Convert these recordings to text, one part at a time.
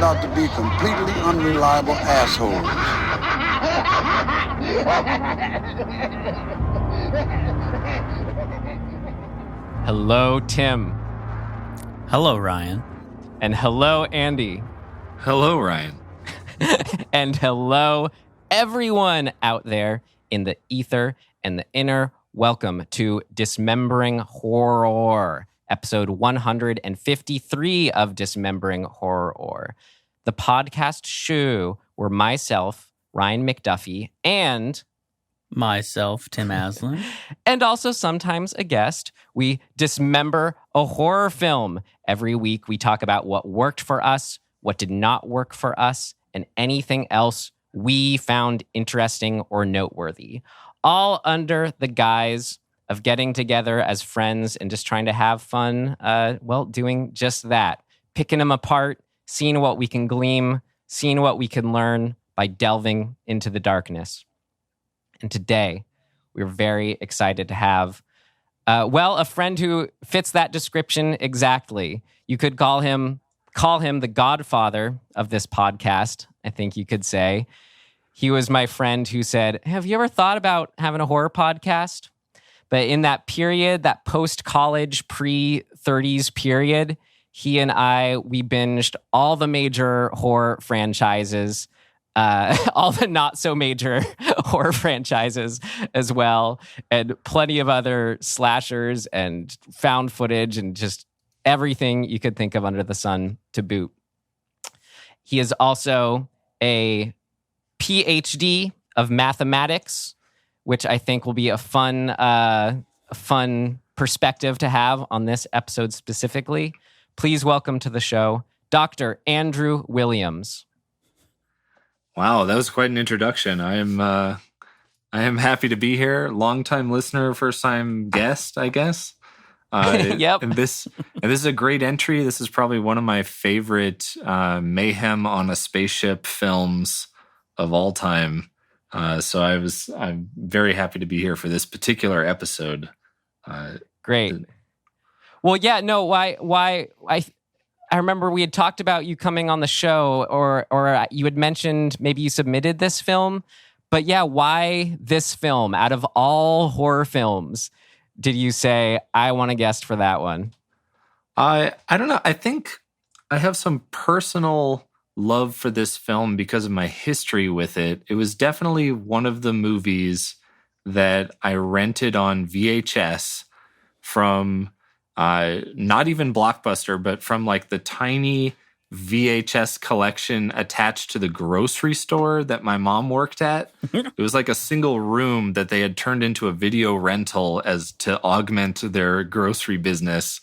out to be completely unreliable assholes. Hello, Tim. Hello, Ryan. And hello, Andy. Hello, Ryan. And hello, everyone out there in the ether and the inner. Welcome to Dismembering Horror, episode 153 of Dismembering Horror, the podcast show where myself, Ryan McDuffie, and myself, Tim Aslan, and also sometimes a guest, we dismember a horror film. Every week we talk about what worked for us, what did not work for us, and anything else we found interesting or noteworthy. All under the guise of getting together as friends and just trying to have fun, doing just that. Picking them apart, seeing what we can glean, seeing what we can learn by delving into the darkness. And today, we're very excited to have, a friend who fits that description exactly. You could call him the godfather of this podcast, I think you could say. He was my friend who said, have you ever thought about having a horror podcast? But in that period, that post-college, pre-30s period, he and we binged all the major horror franchises, all the not-so-major horror franchises as well, and plenty of other slashers and found footage and just everything you could think of under the sun to boot. He is also a PhD of mathematics, which I think will be a fun perspective to have on this episode specifically. Please welcome to the show, Dr. Andrew Williams. Wow, that was quite an introduction. I am happy to be here. Long-time listener, first-time guest, I guess. Yep. And this is a great entry. This is probably one of my favorite mayhem on a spaceship films of all time. So I'm very happy to be here for this particular episode. Great. Well, yeah, no, why I remember we had talked about you coming on the show, or you had mentioned maybe you submitted this film, but yeah, why this film out of all horror films did you say, I want a guest for that one? I don't know. I think I have some personal love for this film because of my history with it. It was definitely one of the movies that I rented on VHS from not even Blockbuster, but from like the tiny VHS collection attached to the grocery store that my mom worked at. It was like a single room that they had turned into a video rental as to augment their grocery business.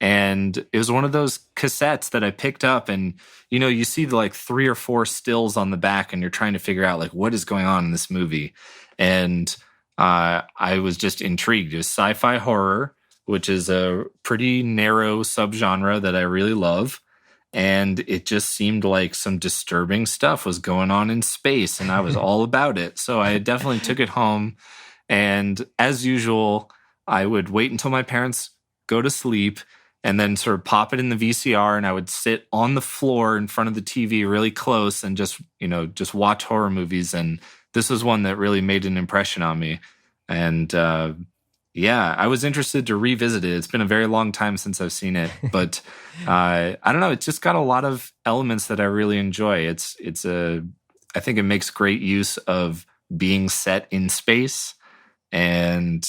And it was one of those cassettes that I picked up, and you see the like 3 or 4 stills on the back, and you're trying to figure out like what is going on in this movie. And I was just intrigued. It was sci-fi horror, which is a pretty narrow subgenre that I really love. And it just seemed like some disturbing stuff was going on in space, and I was all about it. So I definitely took it home. And as usual, I would wait until my parents go to sleep and then sort of pop it in the VCR, and I would sit on the floor in front of the TV really close and just watch horror movies. And this was one that really made an impression on me. And I was interested to revisit it. It's been a very long time since I've seen it, but I don't know. It's just got a lot of elements that I really enjoy. I think it makes great use of being set in space, and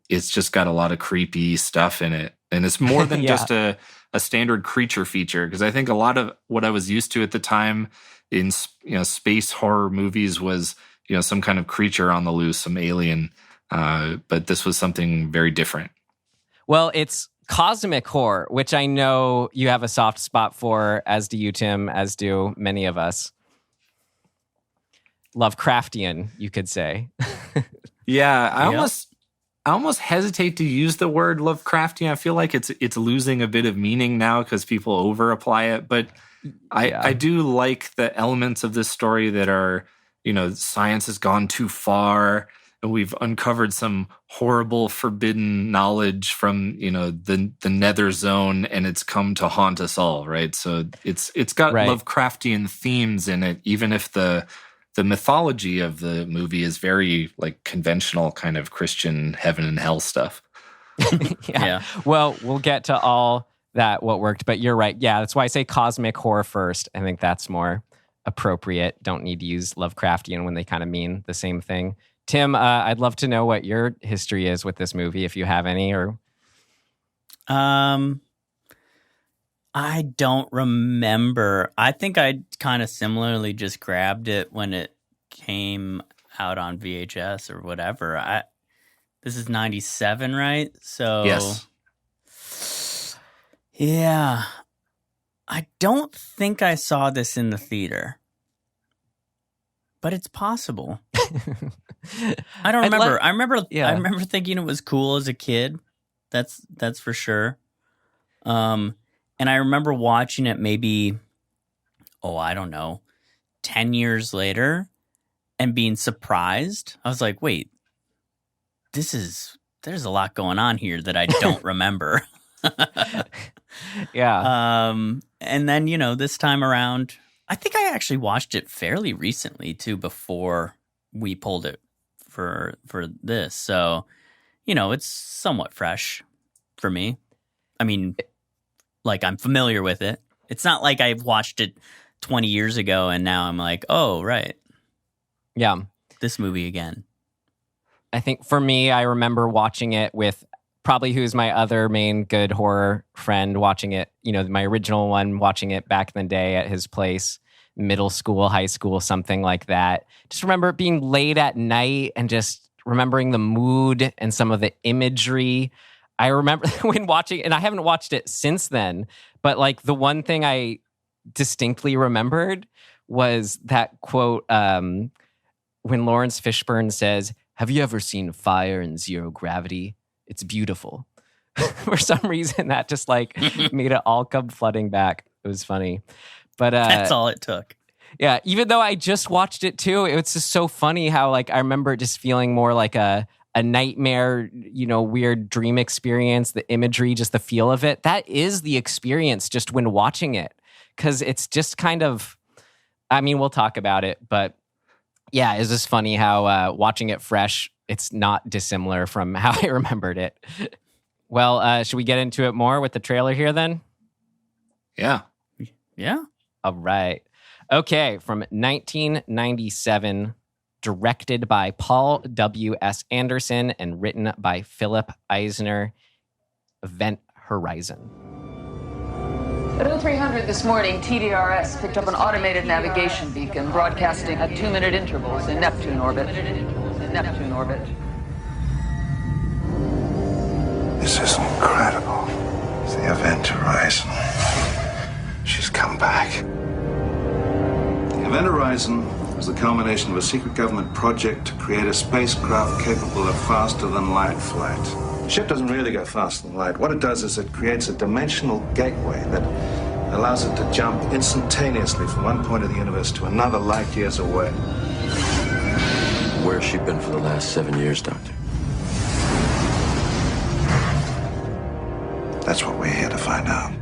it's just got a lot of creepy stuff in it. And it's more than just a standard creature feature, because I think a lot of what I was used to at the time in space horror movies was some kind of creature on the loose, some alien. But this was something very different. Well, it's cosmic horror, which I know you have a soft spot for, as do you, Tim, as do many of us. Lovecraftian, you could say. Yeah, I almost hesitate to use the word Lovecraftian. I feel like it's losing a bit of meaning now because people over apply it. But I do like the elements of this story that are, science has gone too far, and we've uncovered some horrible, forbidden knowledge from, the nether zone, and it's come to haunt us all, right? So it's got Right. Lovecraftian themes in it, even if the mythology of the movie is very like conventional kind of Christian heaven and hell stuff. Yeah. Well, we'll get to all that, what worked, but you're right. Yeah, that's why I say cosmic horror first. I think that's more appropriate. Don't need to use Lovecraftian when they kind of mean the same thing. Tim, I'd love to know what your history is with this movie, if you have any. Or I don't remember. I think I kind of similarly just grabbed it when it came out on VHS or whatever. This is 97, right? So Yes. Yeah. I don't think I saw this in the theater, but it's possible. I don't remember. I remember thinking it was cool as a kid. That's for sure. And I remember watching it maybe, I don't know, 10 years later and being surprised. I was like, wait, there's a lot going on here that I don't remember. yeah. And then, this time around, I think I actually watched it fairly recently too, before we pulled it for this. So, it's somewhat fresh for me. I mean, like, I'm familiar with it. It's not like I've watched it 20 years ago and now I'm like, oh, right. Yeah. This movie again. I think for me, I remember watching it with probably who's my other main good horror friend, watching it, my original one, watching it back in the day at his place, middle school, high school, something like that. Just remember it being late at night and just remembering the mood and some of the imagery. I remember when watching, and I haven't watched it since then, but like the one thing I distinctly remembered was that quote when Lawrence Fishburne says, "Have you ever seen fire in zero gravity? It's beautiful." For some reason, that just like made it all come flooding back. It was funny. But that's all it took. Yeah, even though I just watched it too, it was just so funny how like I remember just feeling more like a nightmare, weird dream experience, the imagery, just the feel of it. That is the experience just when watching it. Because it's just kind of, I mean, we'll talk about it, but yeah, it's just funny how watching it fresh, it's not dissimilar from how I remembered it. Well, should we get into it more with the trailer here then? Yeah. Yeah. All right. Okay, from 1997, directed by Paul W.S. Anderson and written by Philip Eisner, Event Horizon. At 0300 this morning, TDRS picked up an automated navigation beacon broadcasting at 2-minute intervals in Neptune orbit. This is incredible. It's the Event Horizon. She's come back. The Event Horizon is the culmination of a secret government project to create a spacecraft capable of faster-than-light flight. The ship doesn't really go faster than light. What it does is it creates a dimensional gateway that allows it to jump instantaneously from one point of the universe to another light years away. Where's she been for the last 7 years, Doctor? That's what we're here to find out.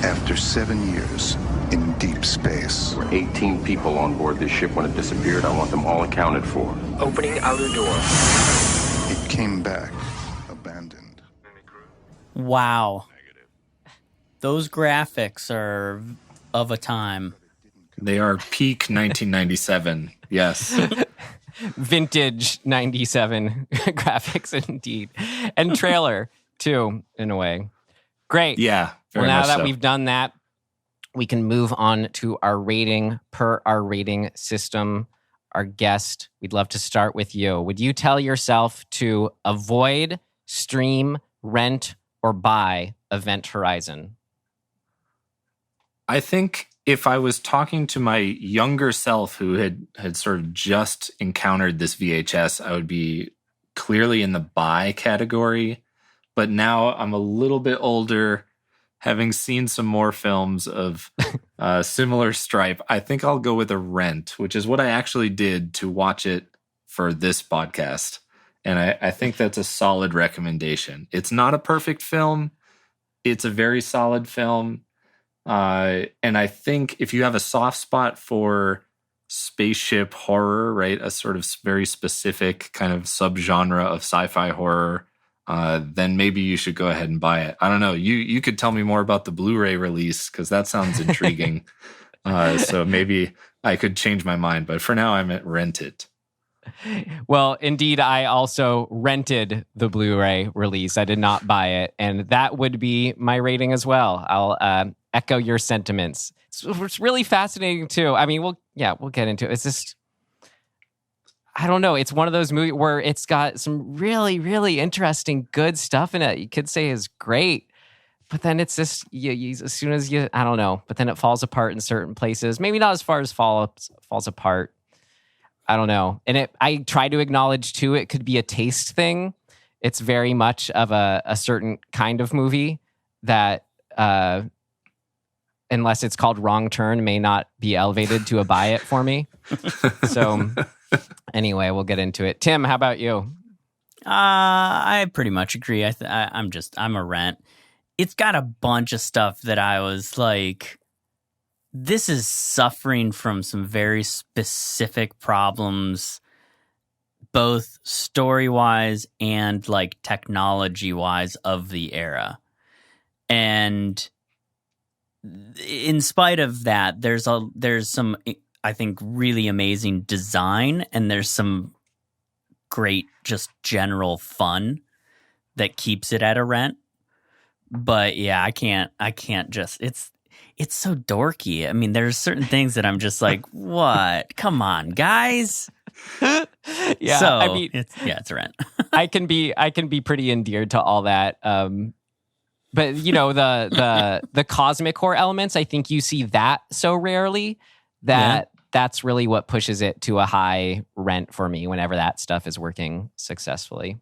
After 7 years in deep space, There were 18 people on board this ship when it disappeared. I want them all accounted for. Opening outer door. it came back abandoned. Wow. Those graphics are of a time. They are peak 1997. Yes. Vintage 97 graphics indeed. And trailer too, in a way. Great. Yeah. Well, Very now much that so. we've done that, we can move on to our rating per our rating system. Our guest, we'd love to start with you. Would you tell yourself to avoid, stream, rent, or buy Event Horizon? I think if I was talking to my younger self who had sort of just encountered this VHS, I would be clearly in the buy category. But now I'm a little bit older, having seen some more films of similar stripe. I think I'll go with a rent, which is what I actually did to watch it for this podcast. And I think that's a solid recommendation. It's not a perfect film. It's a very solid film. And I think if you have a soft spot for spaceship horror, right, a sort of very specific kind of subgenre of sci-fi horror, then maybe you should go ahead and buy it. I don't know. You could tell me more about the Blu-ray release because that sounds intriguing. So maybe I could change my mind. But for now, I'm at rent it. Well, indeed, I also rented the Blu-ray release. I did not buy it. And that would be my rating as well. I'll echo your sentiments. It's really fascinating, too. I mean, we'll get into it. It's just, I don't know. It's one of those movies where it's got some really, really interesting, good stuff in it. You could say is great. But then it's just, as soon as you, I don't know. But then it falls apart in certain places. Maybe not as far as falls apart. I don't know. And I try to acknowledge, too, it could be a taste thing. It's very much of a certain kind of movie that, unless it's called Wrong Turn, may not be elevated to a buy it for me. So anyway, we'll get into it. Tim, how about you? I pretty much agree. I'm a rent. It's got a bunch of stuff that I was like, this is suffering from some very specific problems, both story-wise and like technology-wise of the era. And in spite of that, there's some, I think, really amazing design, and there's some great just general fun that keeps it at a rent. But yeah, I can't just, it's so dorky. I mean, there's certain things that I'm just like, what? Come on, guys. Yeah, so, I mean, it's a rent. I can be pretty endeared to all that. But you know, the cosmic horror elements, I think you see that so rarely that that's really what pushes it to a high rent for me whenever that stuff is working successfully.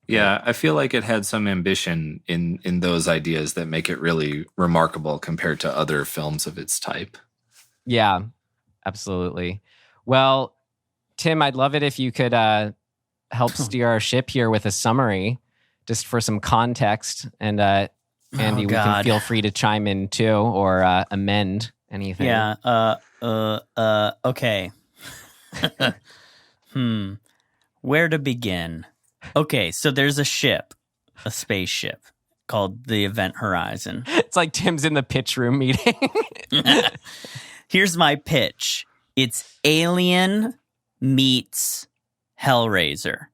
Yeah, I feel like it had some ambition in those ideas that make it really remarkable compared to other films of its type. Yeah, absolutely. Well, Tim, I'd love it if you could help steer our ship here with a summary, just for some context. And Andy, we can feel free to chime in too or amend anything. Yeah. Okay. Where to begin? Okay, so there's a spaceship called the Event Horizon. It's like Tim's in the pitch room meeting. Here's my pitch. It's Alien meets Hellraiser.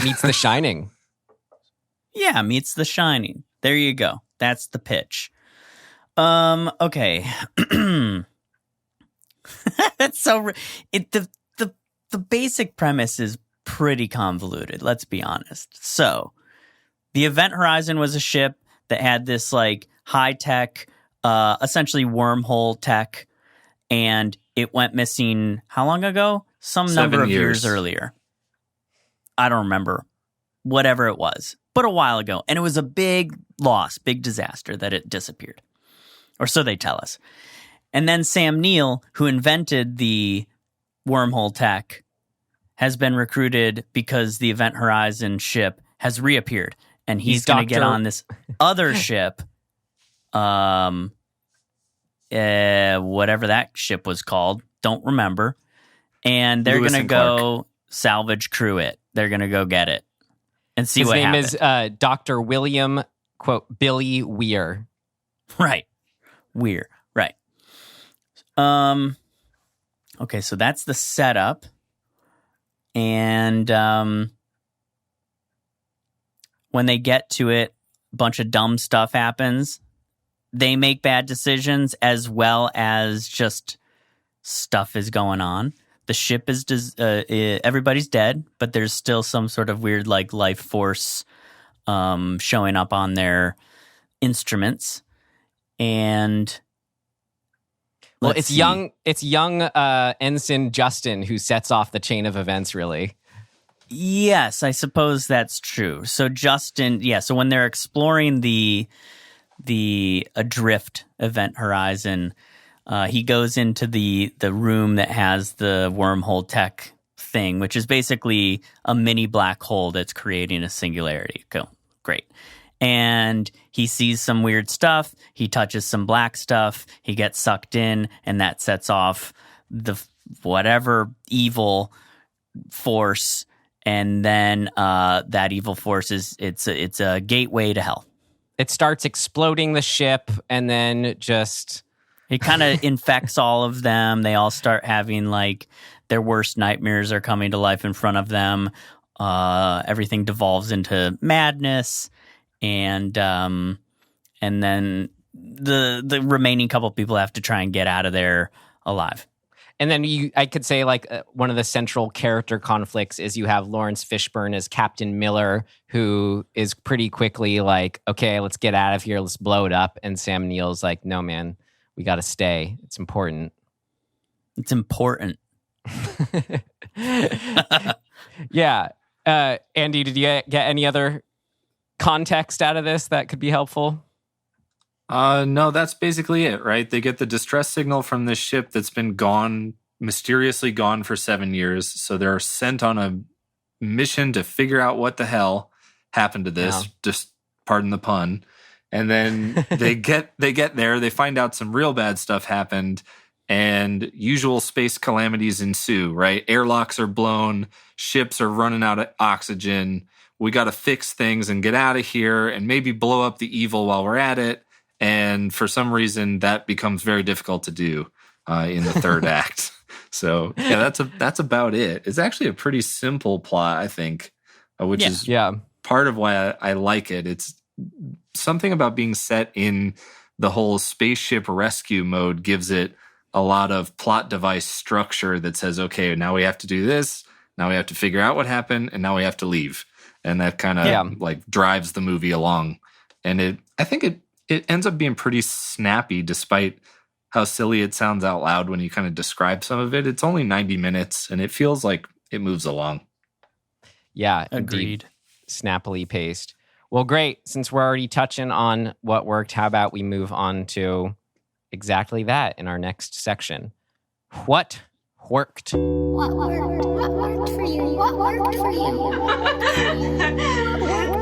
Meets The Shining. Yeah, meets The Shining. There you go. That's the pitch. Okay. That's so... The basic premise is pretty convoluted, let's be honest. So, the Event Horizon was a ship that had this like high-tech, essentially wormhole tech, and it went missing how long ago? Some number of years earlier. I don't remember. Whatever it was. But a while ago. And it was a big loss, big disaster that it disappeared. Or so they tell us. And then Sam Neill, who invented the wormhole tech, has been recruited because the Event Horizon ship has reappeared. And he's going to get on this other ship. Whatever that ship was called. Don't remember. And they're going to go salvage crew it. They're going to go get it. And see what happens. His name is Dr. William, quote, Billy Weir. Right. Weir. Right. Okay, so that's the setup. And when they get to it, a bunch of dumb stuff happens. They make bad decisions as well as just stuff is going on. The ship is everybody's dead, but there's still some sort of weird like life force showing up on their instruments. And it's young Ensign Justin who sets off the chain of events, really. Yes, I suppose that's true. So Justin, so when they're exploring the Adrift Event Horizon, he goes into the room that has the wormhole tech thing, which is basically a mini black hole that's creating a singularity. Cool. Great. And he sees some weird stuff. He touches some black stuff. He gets sucked in, and that sets off the whatever evil force. And then that evil force it's a gateway to hell. It starts exploding the ship, and then just... It kind of infects all of them. They all start having, like, their worst nightmares are coming to life in front of them. Everything devolves into madness, and then the remaining couple people have to try and get out of there alive. And then I could say, like, one of the central character conflicts is you have Lawrence Fishburne as Captain Miller, who is pretty quickly like, okay, let's get out of here, let's blow it up. And Sam Neill's like, no, man, we got to stay. It's important. It's important. Yeah. Andy, did you get any other context out of this that could be helpful? No, that's basically it, right? They get the distress signal from this ship that's been mysteriously gone for 7 years. So they're sent on a mission to figure out what the hell happened to this. Yeah. Just pardon the pun. And then they get there, they find out some real bad stuff happened, and usual space calamities ensue, right? Airlocks are blown, ships are running out of oxygen. We got to fix things and get out of here and maybe blow up the evil while we're at it. And for some reason, that becomes very difficult to do in the third act. So yeah, that's about it. It's actually a pretty simple plot, I think, which is part of why I like it. It's something about being set in the whole spaceship rescue mode gives it a lot of plot device structure that says, okay, now we have to do this. Now we have to figure out what happened, and now we have to leave. And that kind of like drives the movie along. And I think it ends up being pretty snappy, despite how silly it sounds out loud when you kind of describe some of it. It's only 90 minutes, and it feels like it moves along. Yeah, agreed. Indeed. Snappily paced. Well, great. Since we're already touching on what worked, how about we move on to exactly that in our next section? What worked? What worked? What worked for you? What worked for you? What worked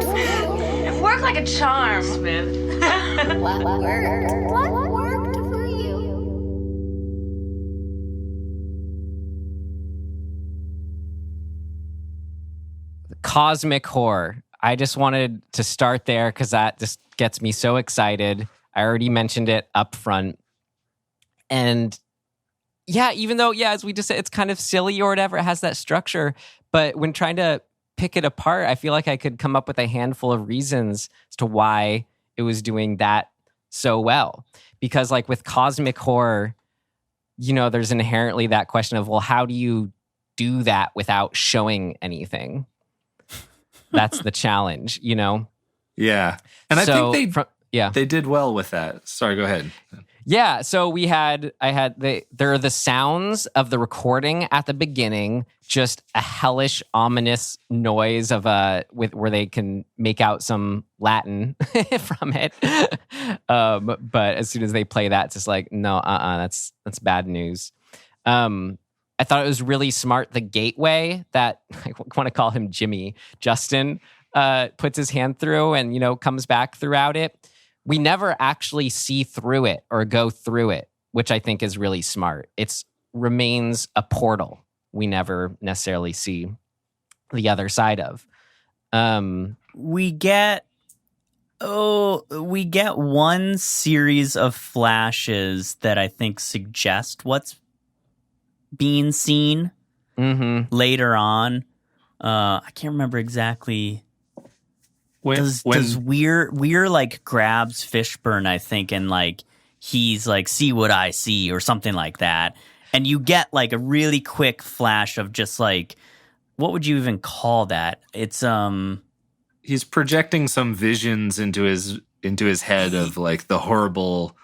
for you? It worked like a charm, Smith. What worked? What worked for you? Cosmic horror. I just wanted to start there because that just gets me so excited. I already mentioned it up front. And yeah, even though, as we just said, it's kind of silly or whatever, it has that structure. But when trying to pick it apart, I feel like I could come up with a handful of reasons as to why it was doing that so well. Because like with cosmic horror, there's inherently that question of, well, how do you do that without showing anything? That's the challenge, Yeah. And I think they did well with that. Sorry, go ahead. Yeah, so there are the sounds of the recording at the beginning, just a hellish, ominous noise of where they can make out some Latin from it. But as soon as they play that, it's just like, no, that's bad news. I thought it was really smart. The gateway that I want to call him Jimmy, Justin, puts his hand through and, comes back throughout it. We never actually see through it or go through it, which I think is really smart. It remains a portal we never necessarily see the other side of. We get one series of flashes that I think suggest what's being seen later on. I can't remember exactly. Does Weir like grabs Fishburne, I think, and like he's like, see what I see or something like that. And you get like a really quick flash of just like, what would you even call that? It's he's projecting some visions into his head of like the horrible,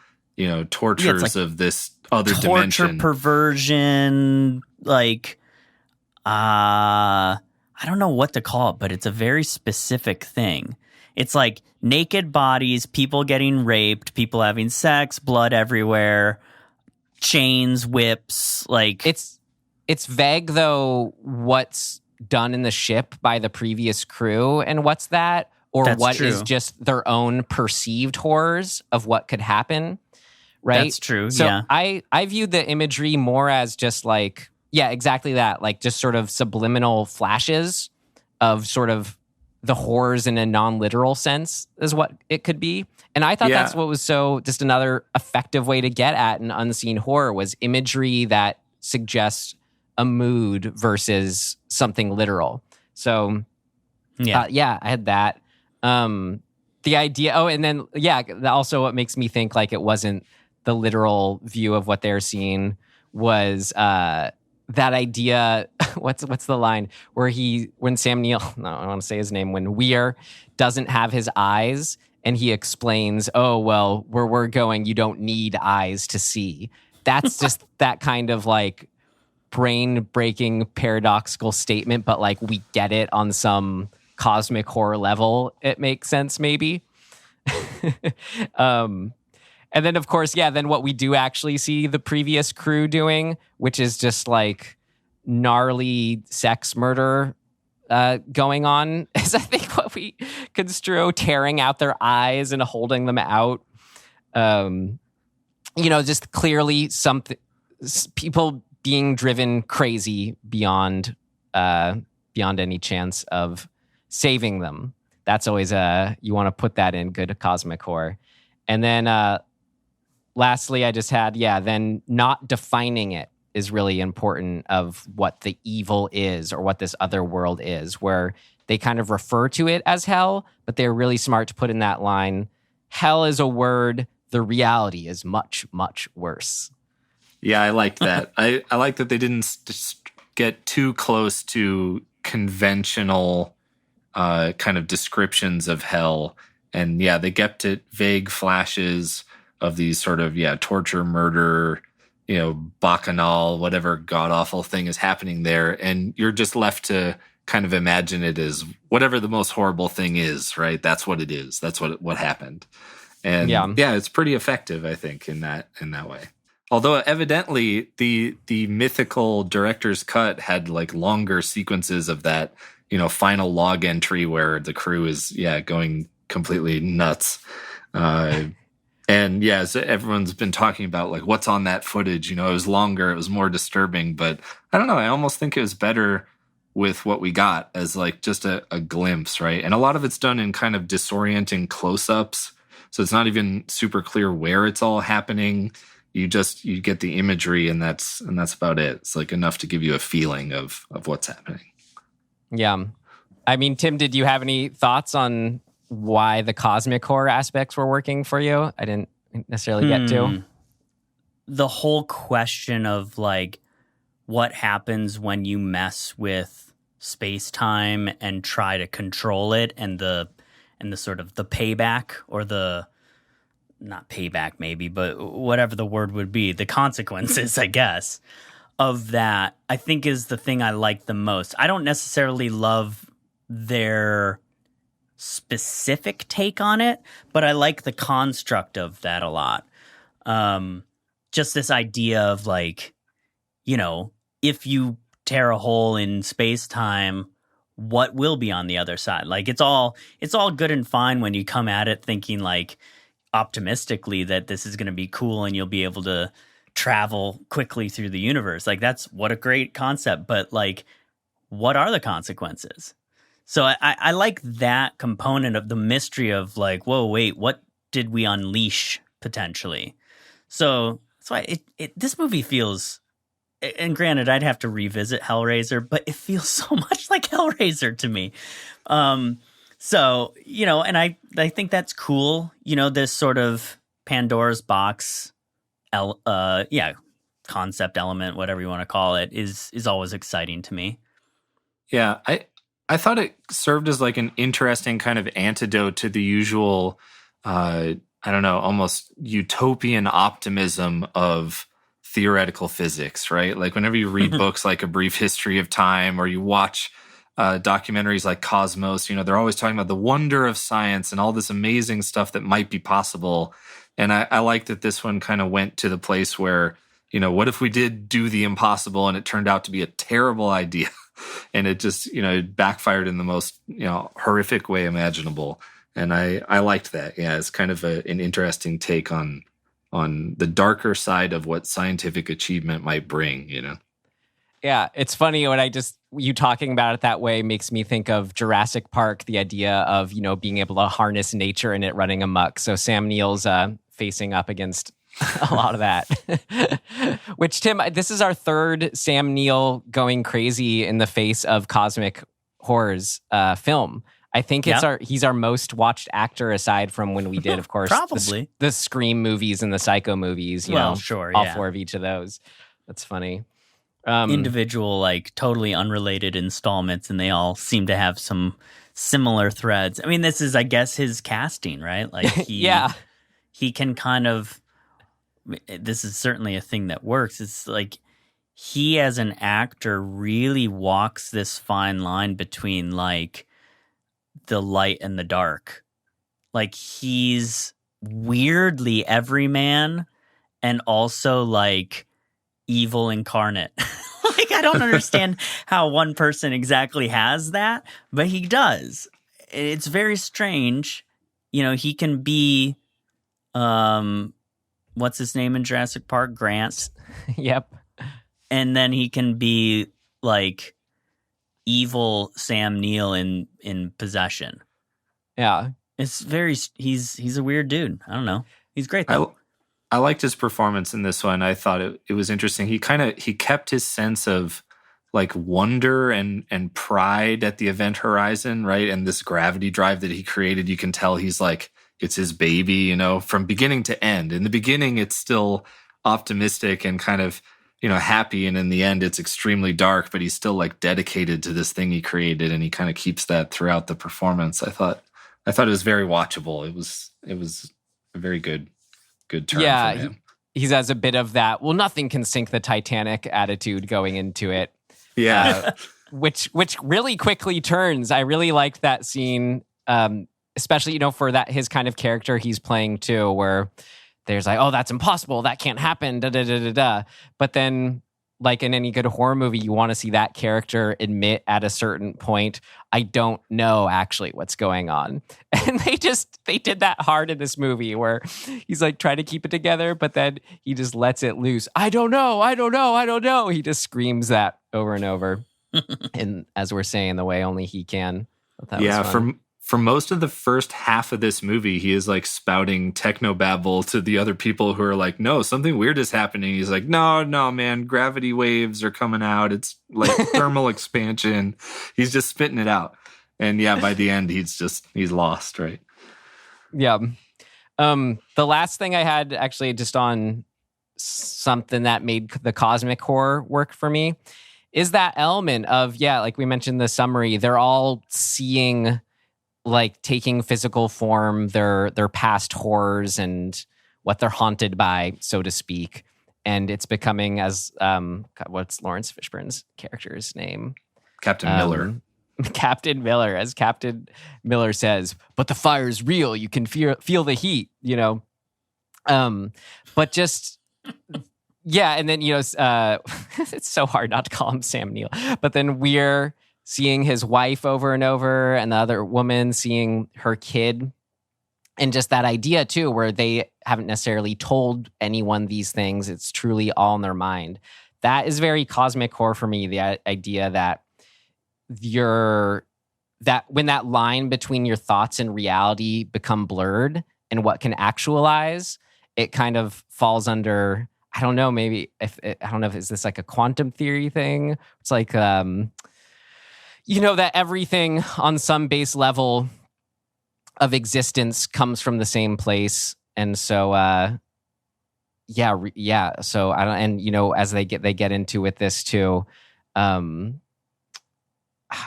tortures like of this other torture, dimension. Perversion, like I don't know what to call it, but it's a very specific thing. It's like naked bodies, people getting raped, people having sex, blood everywhere, chains, whips, like It's vague, though, what's done in the ship by the previous crew and what's that, or That's what true. is just their own perceived horrors of what could happen, right? That's true, so yeah. I view the imagery more as just like, yeah, exactly that, like just sort of subliminal flashes of sort of the horrors in a non-literal sense is what it could be. And I thought that's what was so just another effective way to get at an unseen horror was imagery that suggests a mood versus something literal. So I had that. The idea, and then, also what makes me think like it wasn't the literal view of what they're seeing was that idea, what's the line where when Sam Neill, no, I don't want to say his name, when Weir doesn't have his eyes and he explains, oh, well, where we're going, you don't need eyes to see. That's just that kind of like brain-breaking paradoxical statement, but like we get it on some cosmic horror level. It makes sense, maybe. And then, of course, then what we do actually see the previous crew doing, which is just like gnarly sex murder going on, is I think what we construe, tearing out their eyes and holding them out. Just clearly something, people being driven crazy beyond any chance of saving them. That's always you want to put that in good cosmic horror. And then lastly, I just had, then not defining it is really important of what the evil is or what this other world is, where they kind of refer to it as hell, but they're really smart to put in that line, hell is a word, the reality is much, much worse. Yeah, I liked that. I like that they didn't get too close to conventional kind of descriptions of hell. And they kept it vague flashes of these sort of, torture, murder, bacchanal, whatever god-awful thing is happening there. And you're just left to kind of imagine it as whatever the most horrible thing is, right? That's what it is. That's what happened. And it's pretty effective, I think, in that way. Although evidently the mythical director's cut had like longer sequences of that, final log entry where the crew is, going completely nuts. So everyone's been talking about like what's on that footage. It was longer, it was more disturbing, but I don't know. I almost think it was better with what we got as like just a glimpse, right? And a lot of it's done in kind of disorienting close-ups, so it's not even super clear where it's all happening. You get the imagery, and that's about it. It's like enough to give you a feeling of what's happening. Yeah, I mean, Tim, did you have any thoughts on why the cosmic horror aspects were working for you? I didn't necessarily get to. The whole question of like what happens when you mess with space-time and try to control it, and the sort of the payback, or the not payback maybe, but whatever the word would be, the consequences, I guess, of that, I think is the thing I like the most. I don't necessarily love their specific take on it, but I like the construct of that a lot. Just this idea of like, if you tear a hole in space-time, what will be on the other side? Like it's all good and fine when you come at it thinking like optimistically that this is going to be cool and you'll be able to travel quickly through the universe. Like that's what a great concept, but like what are the consequences? So I like that component of the mystery of like, whoa, wait, what did we unleash potentially? So that's why this movie feels, and granted, I'd have to revisit Hellraiser, but it feels so much like Hellraiser to me. So, and I think that's cool. This sort of Pandora's box, concept element, whatever you want to call it, is always exciting to me. Yeah, I thought it served as like an interesting kind of antidote to the usual, almost utopian optimism of theoretical physics, right? Like whenever you read books like A Brief History of Time, or you watch documentaries like Cosmos, they're always talking about the wonder of science and all this amazing stuff that might be possible. And I like that this one kind of went to the place where what if we did do the impossible and it turned out to be a terrible idea and it just, it backfired in the most, horrific way imaginable. And I liked that. Yeah, it's kind of an interesting take on the darker side of what scientific achievement might bring, Yeah, it's funny when you talking about it that way makes me think of Jurassic Park, the idea of, being able to harness nature and it running amok. So Sam Neill's facing up against a lot of that. Which, Tim, this is our third Sam Neill going crazy in the face of cosmic horrors film. I think he's our most watched actor aside from when we did, of course, probably the Scream movies and the Psycho movies. Sure, all four of each of those. That's funny. Individual, totally unrelated installments, and they all seem to have some similar threads. I mean, this is, I guess, his casting, right? He can kind of. This is certainly a thing that works. It's he, as an actor, really walks this fine line between the light and the dark. He's weirdly everyman and also evil incarnate. I don't understand how one person exactly has that, but he does. It's very strange. He can be what's his name in Jurassic Park? Grant. Yep. And then he can be evil Sam Neill in Possession. Yeah. It's he's a weird dude. I don't know. He's great though. I liked his performance in this one. I thought it was interesting. He kept his sense of wonder and pride at the event horizon, right? And this gravity drive that he created, you can tell he's it's his baby, from beginning to end. In the beginning, it's still optimistic and kind of, happy. And in the end, it's extremely dark, but he's still dedicated to this thing he created. And he kind of keeps that throughout the performance. I thought it was very watchable. It was a very good turn for him. He has a bit of that, well, nothing can sink the Titanic attitude going into it. Yeah. Which really quickly turns. I really liked that scene, especially, for that his kind of character he's playing too, where there's oh, that's impossible. That can't happen. Da, da, da, da, da. But then, in any good horror movie, you want to see that character admit at a certain point, I don't know actually what's going on. And they did that hard in this movie where he's trying to keep it together, but then he just lets it loose. I don't know. He just screams that over and over. And as we're saying, the way only he can. For most of the first half of this movie, he is spouting technobabble to the other people who are no, something weird is happening. He's no, man, gravity waves are coming out. It's thermal expansion. He's just spitting it out. And by the end, he's lost, right? Yeah. The last thing I had actually just on something that made the cosmic horror work for me is that element of, we mentioned the summary, they're all seeing taking physical form, their past horrors and what they're haunted by, so to speak. And it's becoming as, what's Lawrence Fishburne's character's name? Captain Miller. Captain Miller, as Captain Miller says, but the fire's real. You can feel the heat, But just, and then, it's so hard not to call him Sam Neill. But then we're seeing his wife over and over, and the other woman seeing her kid. And just that idea, too, where they haven't necessarily told anyone these things. It's truly all in their mind. That is very cosmic horror for me, the idea that when that line between your thoughts and reality become blurred and what can actualize, it kind of falls under, I don't know, maybe, is this a quantum theory thing? It's that everything on some base level of existence comes from the same place. And so, So I don't, and as they get into with this too, oh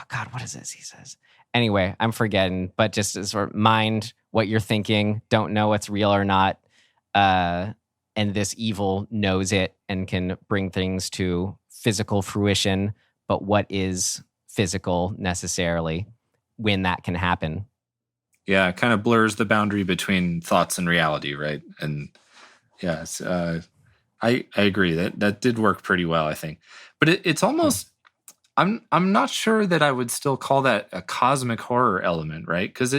God, what is this? He says, anyway, I'm forgetting, but just sort of mind what you're thinking, don't know what's real or not. And this evil knows it and can bring things to physical fruition. But what is physical necessarily when that can happen? Yeah, it kind of blurs the boundary between thoughts and reality, right? And it's, I agree that did work pretty well, I think. But it's almost I'm not sure that I would still call that a cosmic horror element, right? Because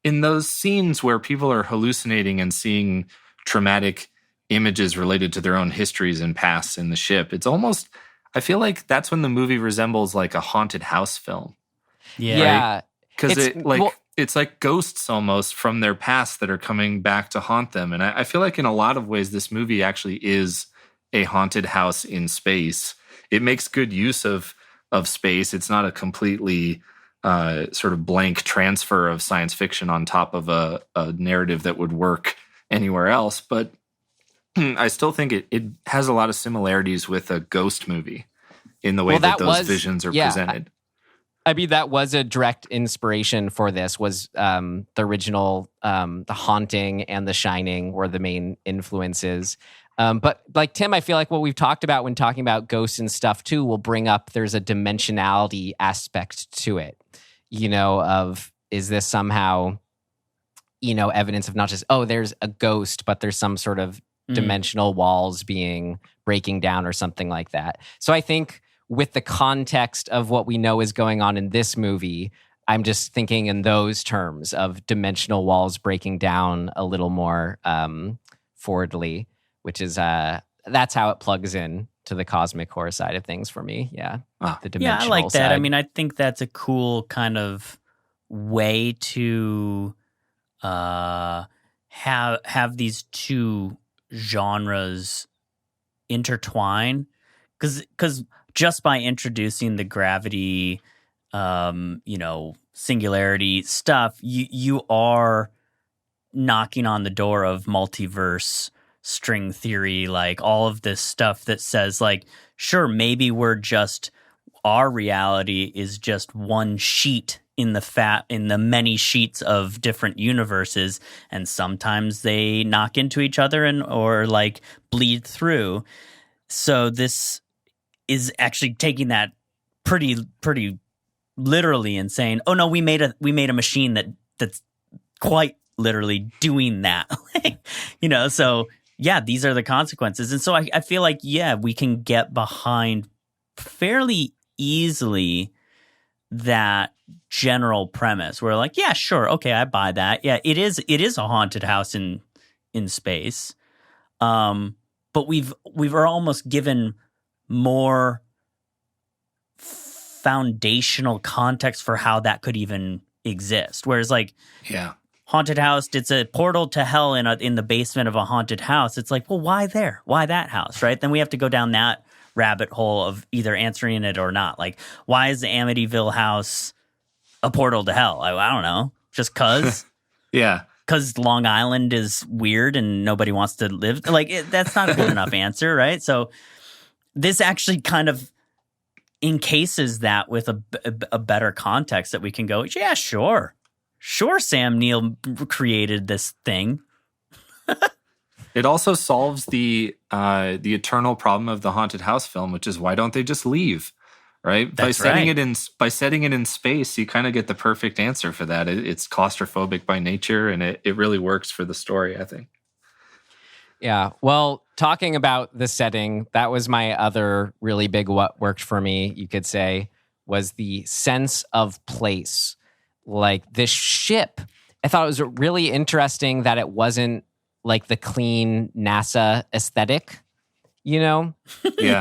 in those scenes where people are hallucinating and seeing traumatic images related to their own histories and pasts in the ship, it's almost, I feel like that's when the movie resembles like a haunted house film. Yeah. Because it's like ghosts almost from their past that are coming back to haunt them. And I feel like in a lot of ways, this movie actually is a haunted house in space. It makes good use of space. It's not a completely sort of blank transfer of science fiction on top of a narrative that would work anywhere else. But I still think it has a lot of similarities with a ghost movie in the way that those visions are presented. I mean, that was a direct inspiration for this, was the original The Haunting and The Shining were the main influences. But like Tim, I feel like what we've talked about when talking about ghosts and stuff too will bring up there's a dimensionality aspect to it, of is this somehow, evidence of not just, there's a ghost, but there's some sort of dimensional walls breaking down or something like that. So I think with the context of what we know is going on in this movie, I'm just thinking in those terms of dimensional walls breaking down a little more forwardly, which is that's how it plugs in to the cosmic horror side of things for me. Yeah, the dimensional I like that. side. I mean, I think that's a cool kind of way to have these two genres intertwine, because just by introducing the gravity, singularity stuff, you are knocking on the door of multiverse, string theory, like all of this stuff that says, like, sure, maybe our reality is just one sheet in the many sheets of different universes, and sometimes they knock into each other or like bleed through. So this is actually taking that pretty literally and saying, "Oh no, we made a machine that's quite literally doing that." So yeah, these are the consequences. And so I feel like, we can get behind fairly easily that general premise. We're like, yeah, sure, okay, I buy that. Yeah, it is a haunted house in space. But we've almost given more foundational context for how that could even exist. Whereas like, haunted house, it's a portal to hell in the basement of a haunted house. It's like, well, why there? Why that house, right? Then we have to go down that rabbit hole of either answering it or not. Like, why is the Amityville house a portal to hell? I don't know. Just cause? Yeah. Because Long Island is weird and nobody wants to live. Like, that's not a good enough answer, right? So this actually kind of encases that with a better context that we can go, yeah, sure. Sure, Sam Neill created this thing. It also solves the eternal problem of the haunted house film, which is, why don't they just leave? Right? By setting it in space, you kind of get the perfect answer for that. It's claustrophobic by nature, and it really works for the story, I think. Yeah. Well, talking about the setting, that was my other really big what worked for me, you could say, was the sense of place. Like this ship, I thought it was really interesting that it wasn't like the clean NASA aesthetic, Yeah.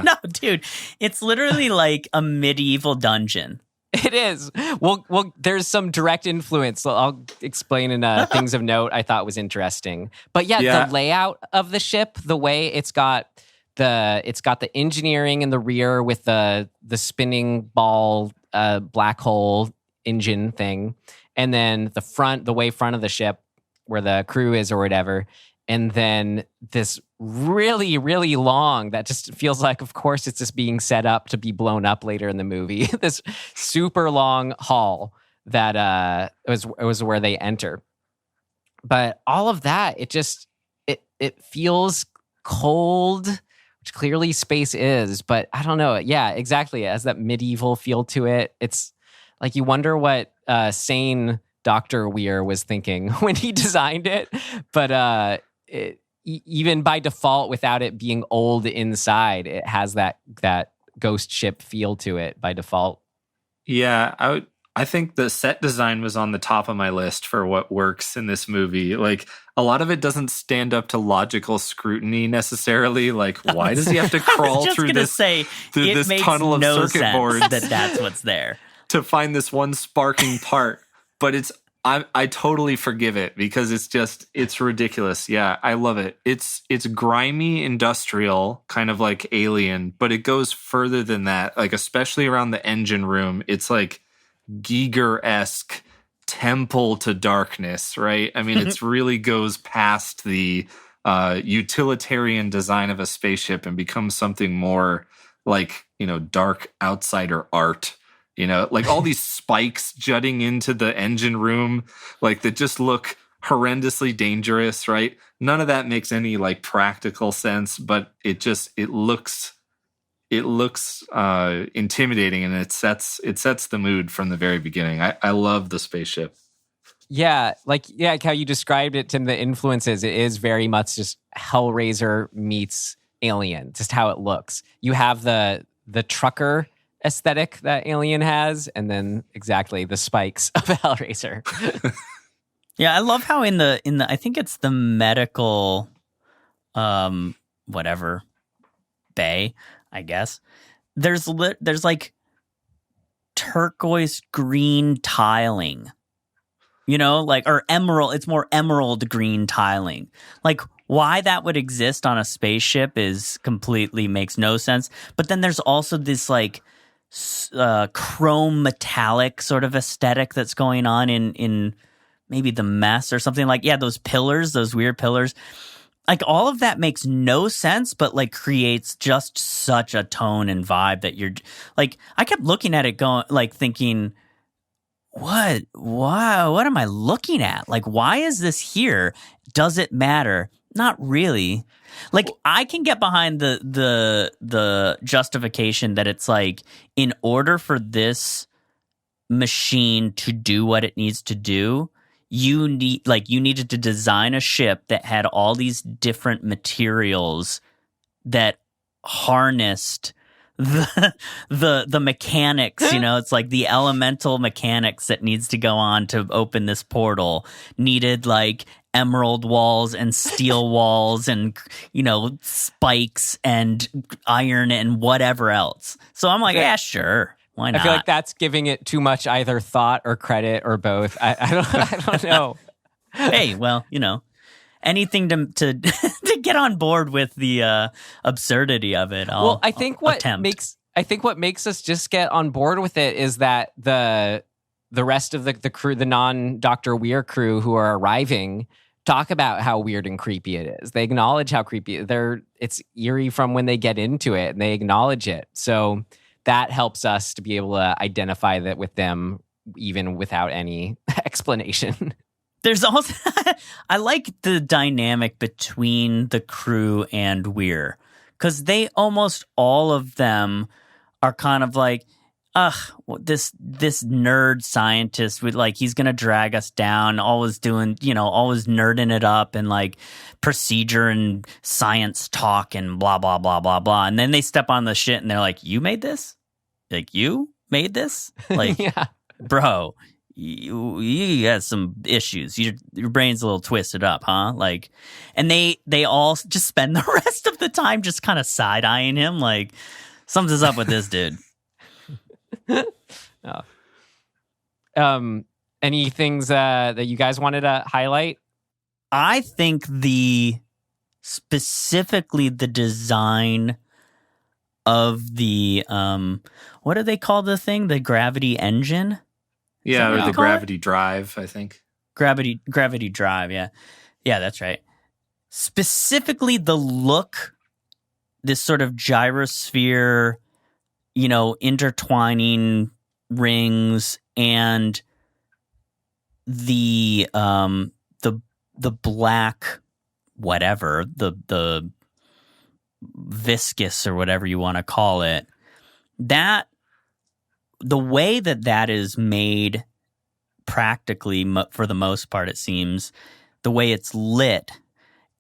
No, dude, it's literally like a medieval dungeon. It is. Well, there's some direct influence. I'll explain in things of note I thought was interesting. But the layout of the ship, the way it's got the engineering in the rear with the spinning ball black hole engine thing, and then the front of the ship where the crew is or whatever, and then this really, really long, that just feels like, of course, it's just being set up to be blown up later in the movie. This super long hall that it was where they enter. But all of that, it feels cold, which clearly space is, but I don't know. Yeah, exactly. It has that medieval feel to it. It's like you wonder what sane Dr. Weir was thinking when he designed it. But even by default, without it being old inside, it has that ghost ship feel to it by default. Yeah, I think the set design was on the top of my list for what works in this movie. Like, a lot of it doesn't stand up to logical scrutiny necessarily. Like, why does he have to crawl through this tunnel of circuit boards? That's what's there to find this one sparking part. But I totally forgive it because it's ridiculous. Yeah, I love it. It's grimy industrial, kind of like Alien, but it goes further than that. Like, especially around the engine room, it's like Giger-esque temple to darkness, right? I mean, it really goes past the utilitarian design of a spaceship and becomes something more like, dark outsider art. Like all these spikes jutting into the engine room, like that just look horrendously dangerous, right? None of that makes any like practical sense, but it looks intimidating, and it sets the mood from the very beginning. I love the spaceship. Yeah, like how you described it, Tim, the influences, it is very much just Hellraiser meets Alien, just how it looks. You have the trucker aesthetic that Alien has, and then exactly the spikes of Hellraiser. Yeah, I love how in the I think it's the medical whatever bay, I guess. There's like turquoise green tiling. Or emerald, it's more emerald green tiling. Like, why that would exist on a spaceship completely makes no sense. But then there's also this like chrome metallic sort of aesthetic that's going on in maybe the mess or something. Like, yeah, those pillars, those weird pillars, like all of that makes no sense, but like creates just such a tone and vibe that you're like, I kept looking at it going, like thinking, what am I looking at? Like, why is this here? Does it matter? Not really. Like, I can get behind the justification that it's like, in order for this machine to do what it needs to do, you needed to design a ship that had all these different materials that harnessed the mechanics, it's like the elemental mechanics that needs to go on to open this portal needed like emerald walls and steel walls and spikes and iron and whatever else. So I'm like, yeah, sure, why not? I feel like that's giving it too much either thought or credit or both. I don't know. Hey, well, anything to get on board with the absurdity of it. I think what makes us just get on board with it is that the rest of the crew, the non-Dr. Weir crew who are arriving, talk about how weird and creepy it is. They acknowledge how creepy it's eerie from when they get into it, and they acknowledge it. So that helps us to be able to identify that with them, even without any explanation. There's also, I like the dynamic between the crew and Weir, because they almost all of them are kind of like, this nerd scientist with like, he's gonna drag us down, always nerding it up and like procedure and science talk and blah blah blah blah blah, and then they step on the shit and they're like, you made this? Like, you made this? Like, yeah, bro. You got some issues. Your brain's a little twisted up, huh? Like, and they all just spend the rest of the time just kind of side-eyeing him, like, something's up with this dude. Any things that you guys wanted to highlight? I think specifically the design of the what do they call the thing? The gravity engine? Yeah, or the gravity drive, I think. Gravity drive, yeah. Yeah, that's right. Specifically the look, this sort of gyrosphere, intertwining rings, and the black whatever, the viscous or whatever you want to call it. That the way that is made practically, for the most part, it seems, the way it's lit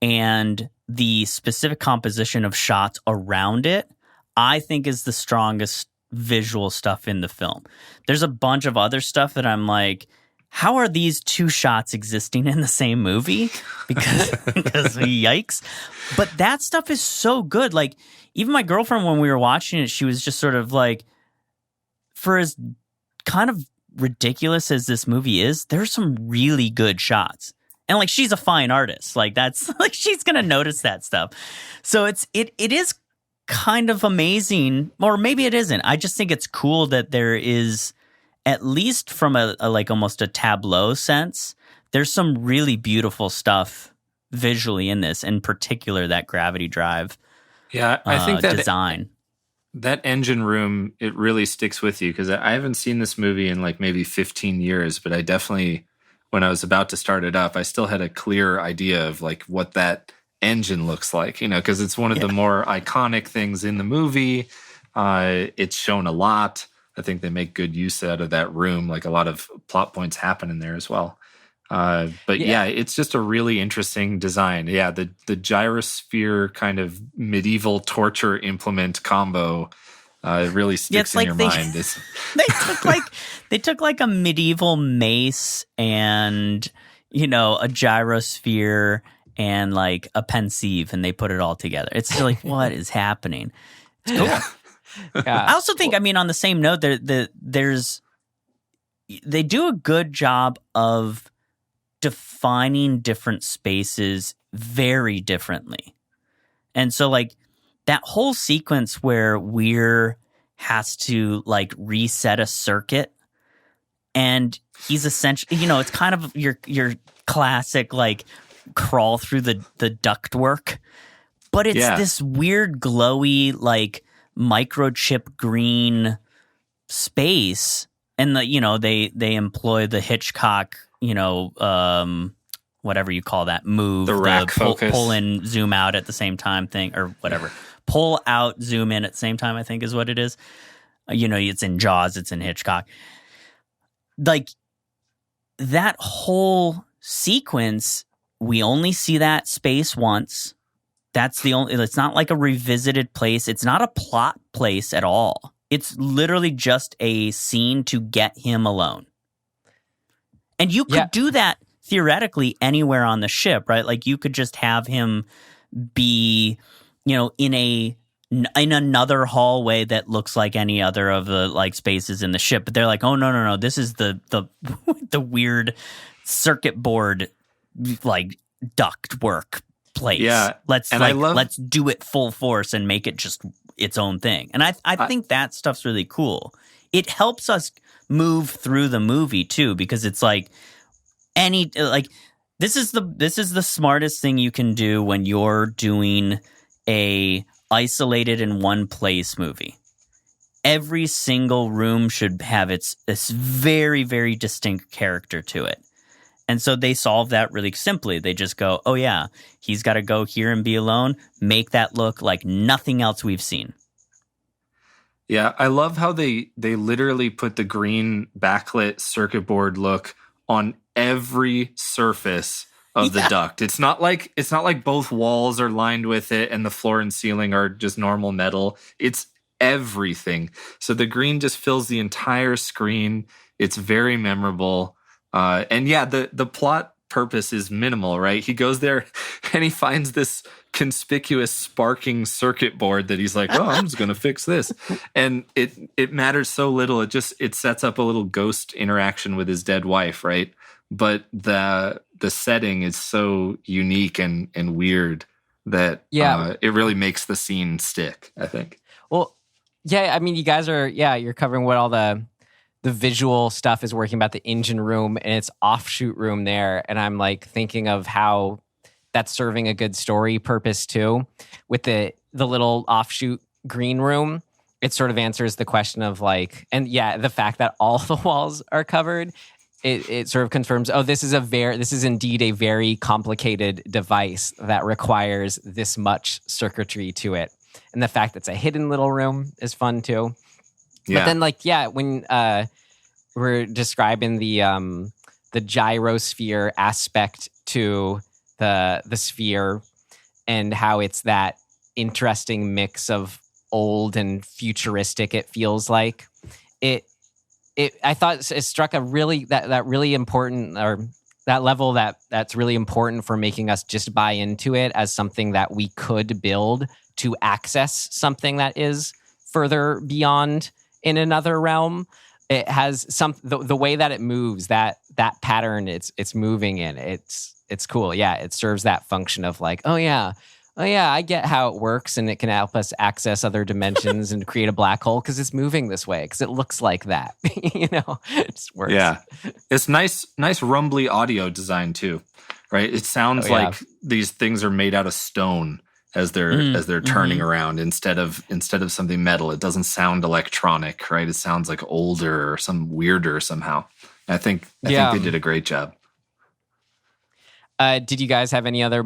and the specific composition of shots around it, I think is the strongest visual stuff in the film. There's a bunch of other stuff that I'm like, how are these two shots existing in the same movie? Because yikes. But that stuff is so good. Like, even my girlfriend, when we were watching it, she was just sort of like, for as kind of ridiculous as this movie is, there's some really good shots. And like, she's a fine artist. Like, that's like, she's going to notice that stuff. So it is kind of amazing, or maybe it isn't. I just think it's cool that there is, at least from a like almost a tableau sense, there's some really beautiful stuff visually in this, in particular that gravity drive. Yeah, I think that design. That engine room, it really sticks with you, because I haven't seen this movie in like maybe 15 years, but I definitely, when I was about to start it up, I still had a clear idea of like what that engine looks like, because it's one of the more iconic things in the movie. It's shown a lot. I think they make good use out of that room. Like, a lot of plot points happen in there as well. But it's just a really interesting design. Yeah, the gyrosphere kind of medieval torture implement combo really sticks in your mind. They took like a medieval mace and a gyrosphere and like a pensieve, and they put it all together. It's like, what is happening? It's cool. Yeah. I also think, on the same note, they do a good job of defining different spaces very differently. And so like that whole sequence where Weir has to like reset a circuit, and he's essentially, it's kind of your classic like crawl through the ductwork, but it's this weird glowy like microchip green space, and they employ the Hitchcock whatever you call that move, the rack focus, pull in, zoom out at the same time thing, or whatever, pull out, zoom in at the same time, I think is what it is. It's in Jaws, it's in Hitchcock. Like, that whole sequence, we only see that space once. That's the only, it's not like a revisited place. It's not a plot place at all. It's literally just a scene to get him alone. And you could do that theoretically anywhere on the ship, right? Like, you could just have him be, in another hallway that looks like any other of the like spaces in the ship. But they're like, oh no, this is the the weird circuit board like duct work place. Yeah, let's do it full force and make it just its own thing. And I think that stuff's really cool. It helps us move through the movie too, because it's like this is the smartest thing you can do when you're doing a isolated in one place movie. Every single room should have this very, very distinct character to it. And so they solve that really simply. They just go, oh yeah, he's got to go here and be alone. Make that look like nothing else we've seen. Yeah, I love how they literally put the green backlit circuit board look on every surface of the duct. It's not like both walls are lined with it and the floor and ceiling are just normal metal. It's everything. So the green just fills the entire screen. It's very memorable. And yeah, the plot purpose is minimal, right? He goes there and he finds this conspicuous sparking circuit board that he's like, oh, I'm just going to fix this. And it matters so little. It sets up a little ghost interaction with his dead wife, right? But the setting is so unique and weird that it really makes the scene stick, I think. Well, yeah, I mean, you guys are, you're covering what all the visual stuff is working about, the engine room and its offshoot room there. And I'm like thinking of how that's serving a good story purpose too. With the little offshoot green room, it sort of answers the question of like, and the fact that all the walls are covered, it sort of confirms, oh, this is indeed a very complicated device that requires this much circuitry to it. And the fact that it's a hidden little room is fun too. Yeah. But then when we're describing the gyrosphere aspect to the sphere, and how it's that interesting mix of old and futuristic. It feels like I thought it struck a really that really important, or that level that's really important for making us just buy into it as something that we could build to access something that is further beyond in another realm. It has the way that it moves, that pattern it's moving in. It's cool. Yeah, it serves that function of like, oh yeah, I get how it works, and it can help us access other dimensions and create a black hole because it's moving this way because it looks like that. It just works. Yeah, it's nice rumbly audio design too, right? It sounds like these things are made out of stone as they're turning around instead of something metal. It doesn't sound electronic, right? It sounds like older or some weirder somehow. I think they did a great job. Did you guys have any other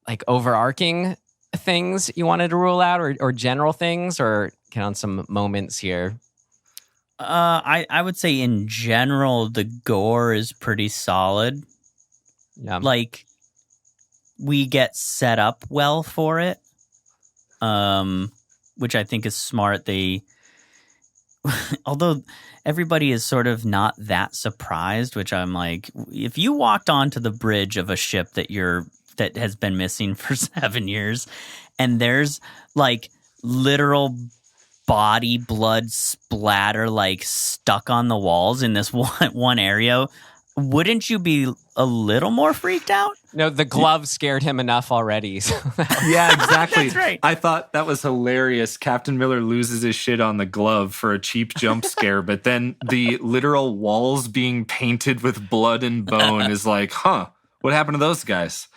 like overarching things you wanted to rule out, or general things, or count some moments here? I would say in general the gore is pretty solid. Yeah. Like, we get set up well for it, which I think is smart. Although everybody is sort of not that surprised, which I'm like, if you walked onto the bridge of a ship that has been missing for 7 years, and there's like literal body blood splatter like stuck on the walls in this one area, wouldn't you be a little more freaked out? No, the glove scared him enough already. So yeah, exactly. That's right. I thought that was hilarious. Captain Miller loses his shit on the glove for a cheap jump scare, but then the literal walls being painted with blood and bone is like, what happened to those guys?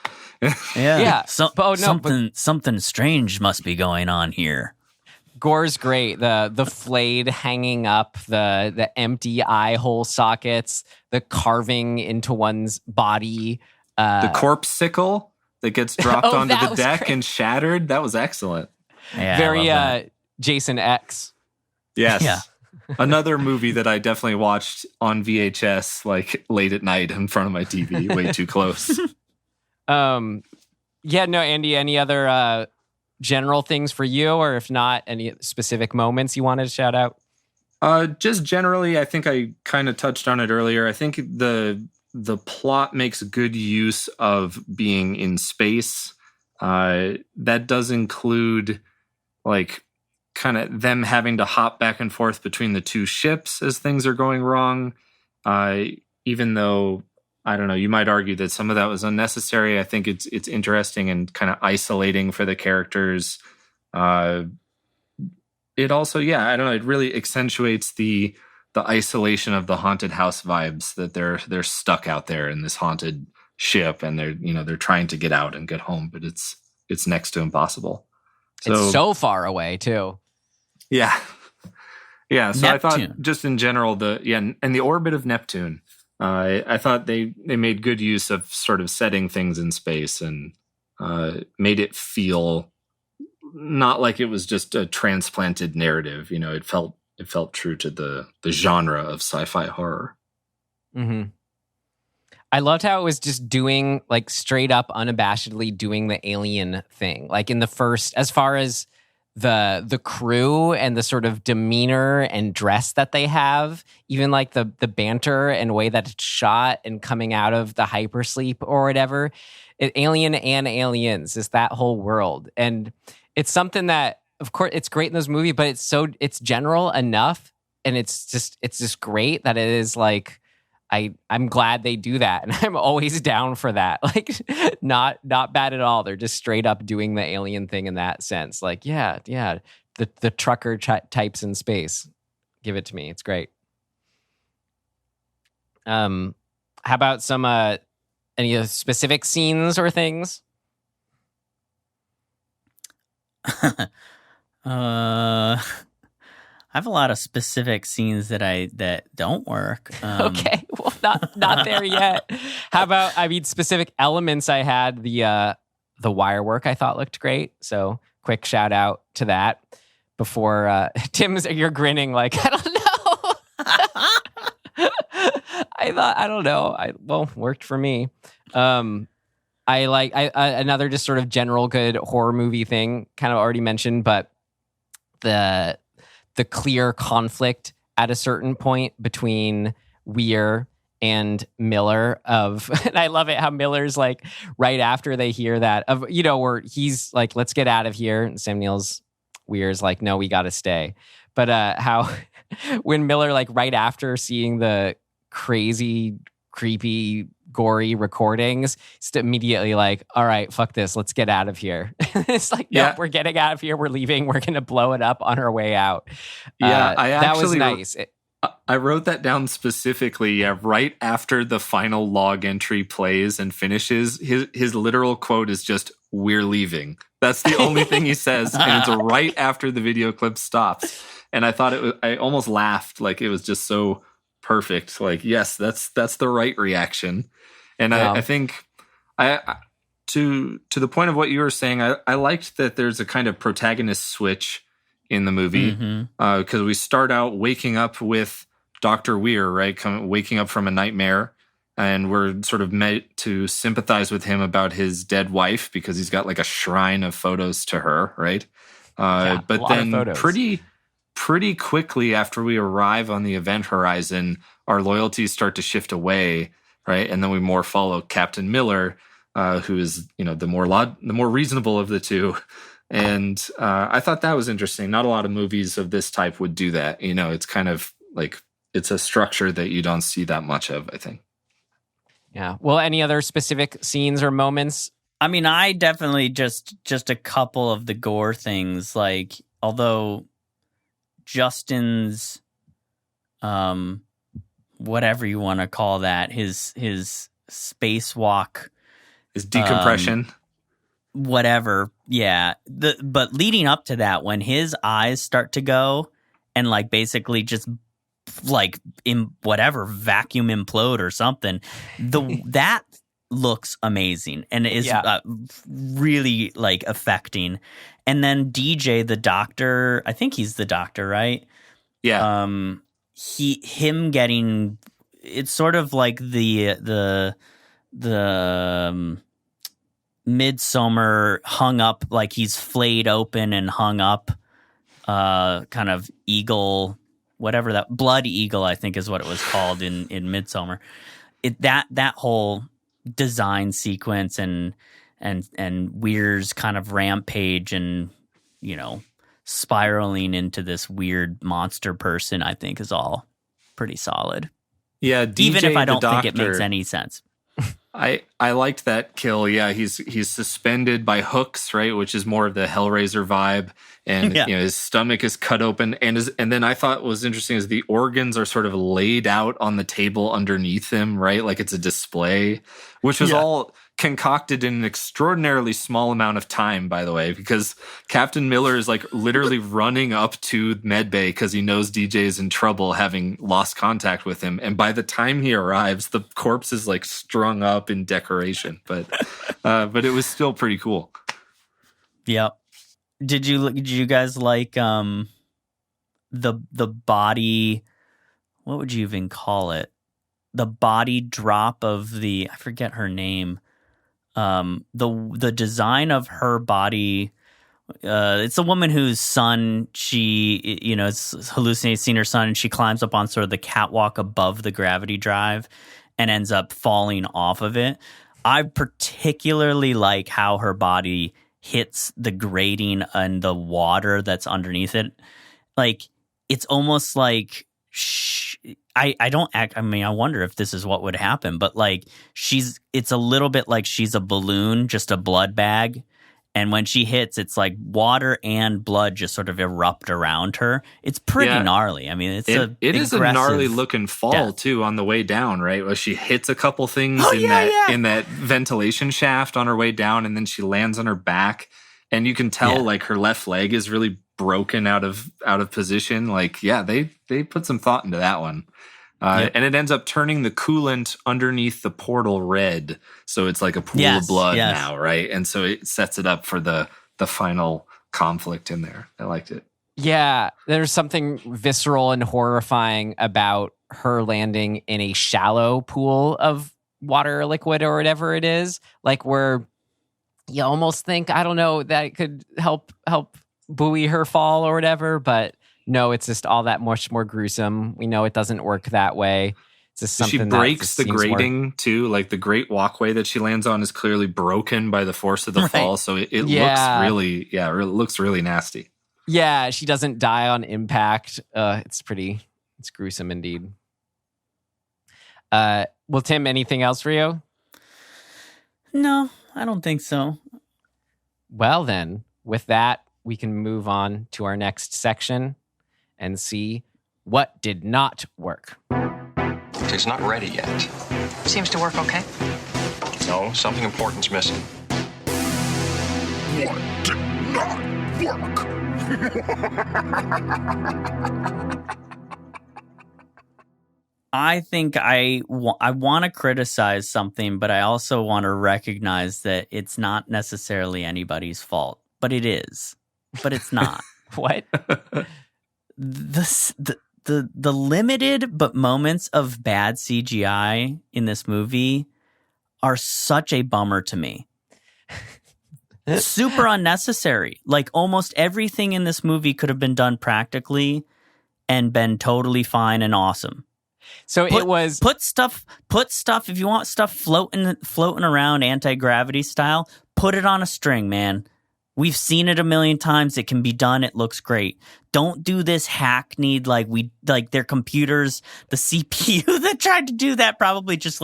Yeah. Something strange must be going on here. Gore's great. The flayed hanging up, the empty eye hole sockets, the carving into one's body. The corpse sickle that gets dropped onto the deck great. And shattered. That was excellent. Yeah, very Jason X. Yes. Yeah. Another movie that I definitely watched on VHS like late at night in front of my TV, way too close. Yeah, no, Andy, any other general things for you, or if not, any specific moments you wanted to shout out? Just generally, I think I kind of touched on it earlier. I think the plot makes good use of being in space. That does include like kind of them having to hop back and forth between the two ships as things are going wrong. Even though, I don't know, you might argue that some of that was unnecessary. I think it's interesting and kind of isolating for the characters. It also, I don't know, it really accentuates the isolation of the haunted house vibes, that they're stuck out there in this haunted ship, and they're trying to get out and get home, but it's next to impossible. It's so far away too. Yeah. Yeah. So Neptune. I thought just in general, and the orbit of Neptune, I thought they made good use of sort of setting things in space and made it feel not like it was just a transplanted narrative. It felt true to the genre of sci-fi horror. Mm-hmm. I loved how it was just doing like straight up unabashedly doing the alien thing. Like in the first, as far as the crew and the sort of demeanor and dress that they have, even like the banter and way that it's shot and coming out of the hypersleep or whatever, Alien and Aliens is that whole world. And it's something that, of course, it's great in this movie, but it's general enough, and it's just great that it is like, I'm glad they do that, and I'm always down for that. Like, not bad at all. They're just straight up doing the alien thing in that sense. Like, the trucker types in space. Give it to me. It's great. How about some any specific scenes or things? I have a lot of specific scenes that don't work. Okay, well, not there yet. How about, specific elements I had, the wire work I thought looked great. So quick shout out to that. Before Tim's, you're grinning like, I don't know. I don't know. Worked for me. another just sort of general good horror movie thing, kind of already mentioned, but the clear conflict at a certain point between Weir and Miller and I love it how Miller's like right after they hear that where he's like, let's get out of here. And Sam Weir's like, no, we got to stay. But how when Miller, like right after seeing the crazy, creepy, gory recordings, he's immediately like, all right, fuck this. Let's get out of here. It's like, no, we're getting out of here. We're leaving. We're going to blow it up on our way out. Yeah, that was nice. I wrote that down specifically. Yeah, right after the final log entry plays and finishes, his literal quote is just, "We're leaving." That's the only thing he says, and it's right after the video clip stops. And I thought I almost laughed, like it was just so perfect. Like, yes, that's the right reaction. And I think to the point of what you were saying, I liked that there's a kind of protagonist switch in the movie, because we start out waking up with Dr. Weir, right? Waking up from a nightmare, and we're sort of meant to sympathize with him about his dead wife because he's got like a shrine of photos to her, right? But then pretty quickly after we arrive on the event horizon, our loyalties start to shift away, right? And then we more follow Captain Miller, who is the more reasonable of the two. And I thought that was interesting. Not a lot of movies of this type would do that. It's kind of like, it's a structure that you don't see that much of, I think. Yeah. Well, any other specific scenes or moments? I mean, I definitely just a couple of the gore things, like, although Justin's, whatever you want to call that, his spacewalk. His decompression. Whatever, yeah. But leading up to that, when his eyes start to go and like basically just like in whatever vacuum implode or something, that looks amazing and is really like affecting. And then DJ, the doctor, I think he's the doctor, right? Yeah. Him getting, it's sort of like the Midsummer hung up, like he's flayed open and hung up, kind of eagle, whatever that blood eagle, I think is what it was called in Midsummer. That whole design sequence and Weir's kind of rampage and spiraling into this weird monster person, I think is all pretty solid. Yeah, DJ, even if I don't think it makes any sense. I liked that kill. Yeah, he's suspended by hooks, right, which is more of the Hellraiser vibe, and his stomach is cut open, and then I thought what was interesting is the organs are sort of laid out on the table underneath him, right, like it's a display, which was all concocted in an extraordinarily small amount of time, by the way, because Captain Miller is like literally running up to medbay because he knows DJ is in trouble, having lost contact with him, and by the time he arrives, the corpse is like strung up in decoration, but it was still pretty cool. Yep. Did you guys like the body? What would you even call it? The body drop of the, I forget her name. The design of her body. It's a woman whose son, she is hallucinating seeing her son, and she climbs up on sort of the catwalk above the gravity drive and ends up falling off of it. I particularly like how her body hits the grating and the water that's underneath it. Like, it's almost like I wonder if this is what would happen, but like it's a little bit like she's a balloon, just a blood bag. And when she hits, it's like water and blood just sort of erupt around her. It's pretty gnarly. I mean, it is a gnarly looking fall too on the way down, right? Where she hits a couple things in that ventilation shaft on her way down, and then she lands on her back, and you can tell like her left leg is really broken out of position. Like, they put some thought into that one. And it ends up turning the coolant underneath the portal red. So it's like a pool of blood now, right? And so it sets it up for the final conflict in there. I liked it. Yeah, there's something visceral and horrifying about her landing in a shallow pool of water or liquid or whatever it is, like where you almost think, I don't know, that it could help buoy her fall or whatever, but no, it's just all that much more gruesome. We know it doesn't work that way. It's just something she breaks the grating too. Like the great walkway that she lands on is clearly broken by the force of the fall. So it looks really nasty. Yeah, she doesn't die on impact. It's gruesome indeed. Well, Tim, anything else for you? No, I don't think so. Well, then, with that, we can move on to our next section and see what did not work. It's not ready yet. Seems to work okay. No, something important's missing. What did not work? I think I want to criticize something, but I also want to recognize that it's not necessarily anybody's fault. But it is. But it's not. What? The limited but moments of bad CGI in this movie are such a bummer to me. Super unnecessary. Like almost everything in this movie could have been done practically and been totally fine and awesome. So put stuff if you want stuff floating around anti-gravity style, put it on a string, man. We've seen it a million times. It can be done. It looks great. Don't do this hackneyed like their computers, the CPU that tried to do that probably just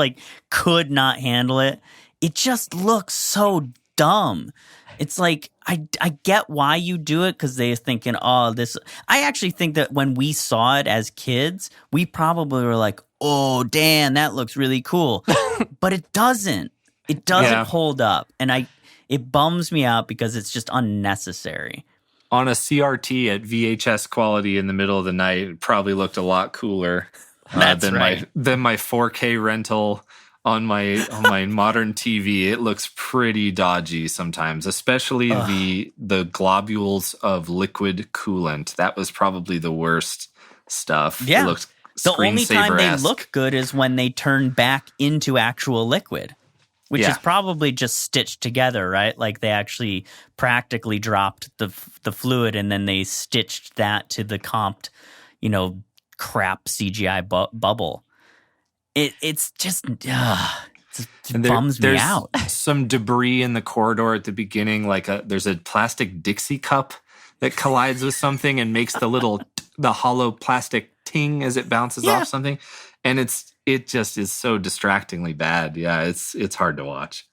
could not handle it. It just looks so dumb. It's like I get why you do it because they're thinking, oh, this. I actually think that when we saw it as kids, we probably were like, oh, damn, that looks really cool. But it doesn't. It doesn't hold up, and it bums me out because it's just unnecessary. On a CRT at VHS quality in the middle of the night, it probably looked a lot cooler than my 4K rental on my modern TV. It looks pretty dodgy sometimes, especially the globules of liquid coolant. That was probably the worst stuff. Yeah, it looked the only time they screensaver-esque. look good is when they turn back into actual liquid. Which is probably just stitched together, right? Like they actually practically dropped the fluid and then they stitched that to the comped, crap CGI bubble. It's just it bums me out. Some debris in the corridor at the beginning, there's a plastic Dixie cup that collides with something and makes the hollow plastic ting as it bounces off something, and it just is so distractingly bad. Yeah, it's hard to watch.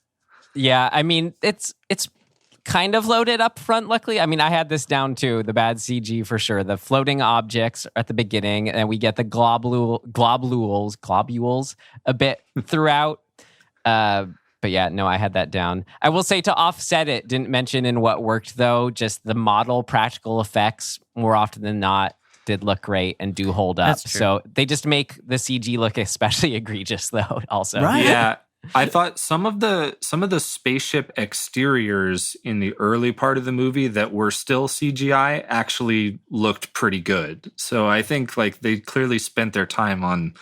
Yeah, I mean, it's kind of loaded up front, luckily. I mean, I had this down too, the bad CG for sure. The floating objects at the beginning, and we get the globules a bit throughout. But yeah, no, I had that down. I will say to offset it, didn't mention in what worked though, just the model practical effects more often than not did look great and do hold up. So they just make the CG look especially egregious though also. Right. Yeah. I thought some of the spaceship exteriors in the early part of the movie that were still CGI actually looked pretty good. So I think they clearly spent their time on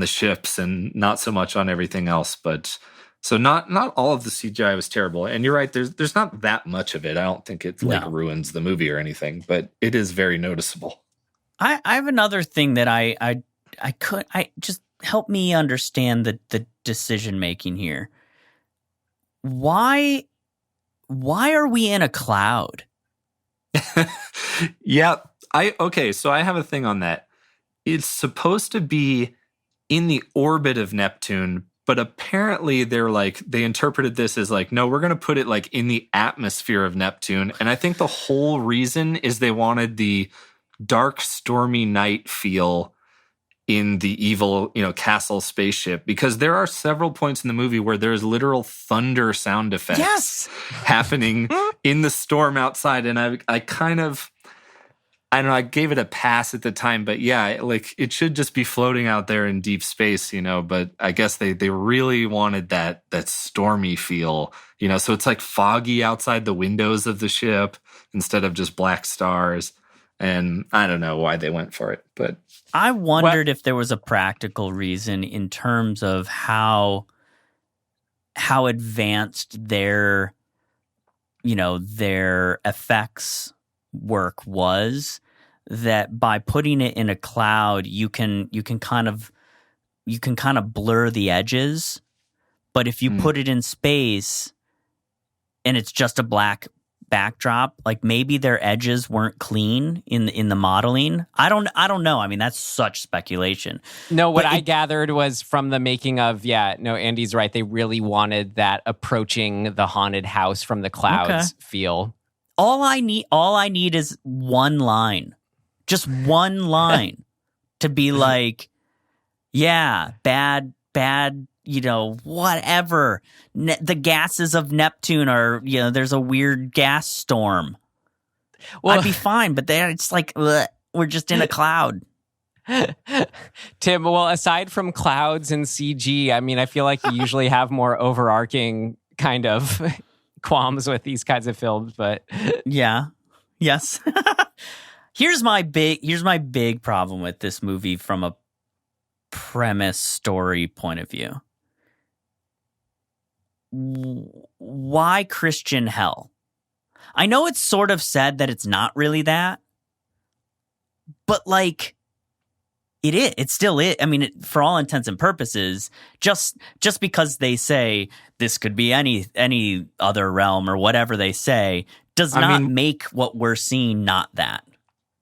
the ships and not so much on everything else. But so not all of the CGI was terrible. And you're right, there's not that much of it. I don't think it ruins the movie or anything, but it is very noticeable. I have another thing that I just help me understand the decision making here. Why are we in a cloud? Yeah, so I have a thing on that. It's supposed to be in the orbit of Neptune, but apparently they interpreted this as no, we're going to put it in the atmosphere of Neptune. And I think the whole reason is they wanted the dark, stormy night feel in the evil, castle spaceship, because there are several points in the movie where there's literal thunder sound effects happening in the storm outside. And I kind of, I don't know, I gave it a pass at the time, but yeah, it should just be floating out there in deep space, but I guess they really wanted that stormy feel, so it's foggy outside the windows of the ship instead of just black stars. And I don't know why they went for it, but I wondered if there was a practical reason in terms of how how advanced their effects work was, that by putting it in a cloud, you can kind of blur the edges. But if you put it in space and it's just a black backdrop, like maybe their edges weren't clean in the modeling. I don't know. I mean, that's such speculation. No, what I gathered was from the making of, Andy's right. They really wanted that approaching the haunted house from the clouds feel. All I need is one line. Just one line to be like, yeah, bad, whatever. The gases of Neptune are, there's a weird gas storm. Well, I'd be fine, but it's like, we're just in a cloud. Tim, well, aside from clouds and CG, I mean, I feel like you usually have more overarching kind of qualms with these kinds of films, but yeah. Yes. Here's my big problem with this movie from a premise story point of view. Why Christian hell? I know it's sort of said that it's not really that, but like it is. It still is. I mean, for all intents and purposes, just because they say this could be any other realm or whatever they say does not make what we're seeing not that.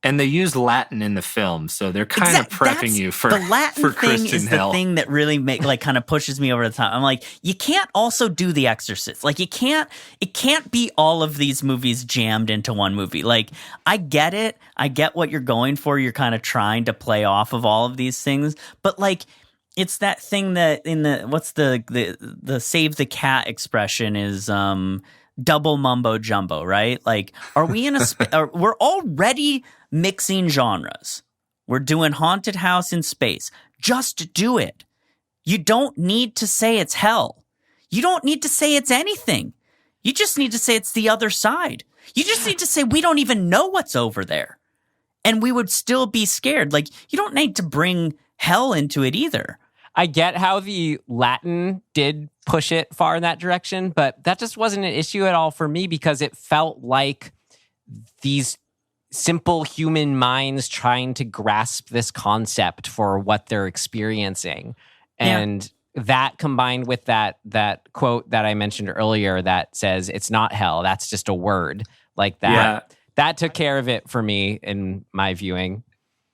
And they use Latin in the film, so they're kind of prepping you for the Latin for thing Christian is hell. The thing that really kind of pushes me over the top. I'm like, you can't also do The Exorcist. Like, it can't be all of these movies jammed into one movie. Like, I get it. I get what you're going for. You're kind of trying to play off of all of these things, but like, it's that thing that in the save the cat expression is double mumbo jumbo, right? Like, are we in we're already mixing genres. We're doing haunted house in space. Just do it. You don't need to say it's hell. You don't need to say it's anything. You just need to say it's the other side. You just need to say we don't even know what's over there. And we would still be scared. Like, you don't need to bring hell into it either. I get how the Latin did push it far in that direction, but that just wasn't an issue at all for me because it felt like these simple human minds trying to grasp this concept for what they're experiencing. And that combined with that quote that I mentioned earlier that says it's not hell, that's just a word, like that. That took care of it for me in my viewing.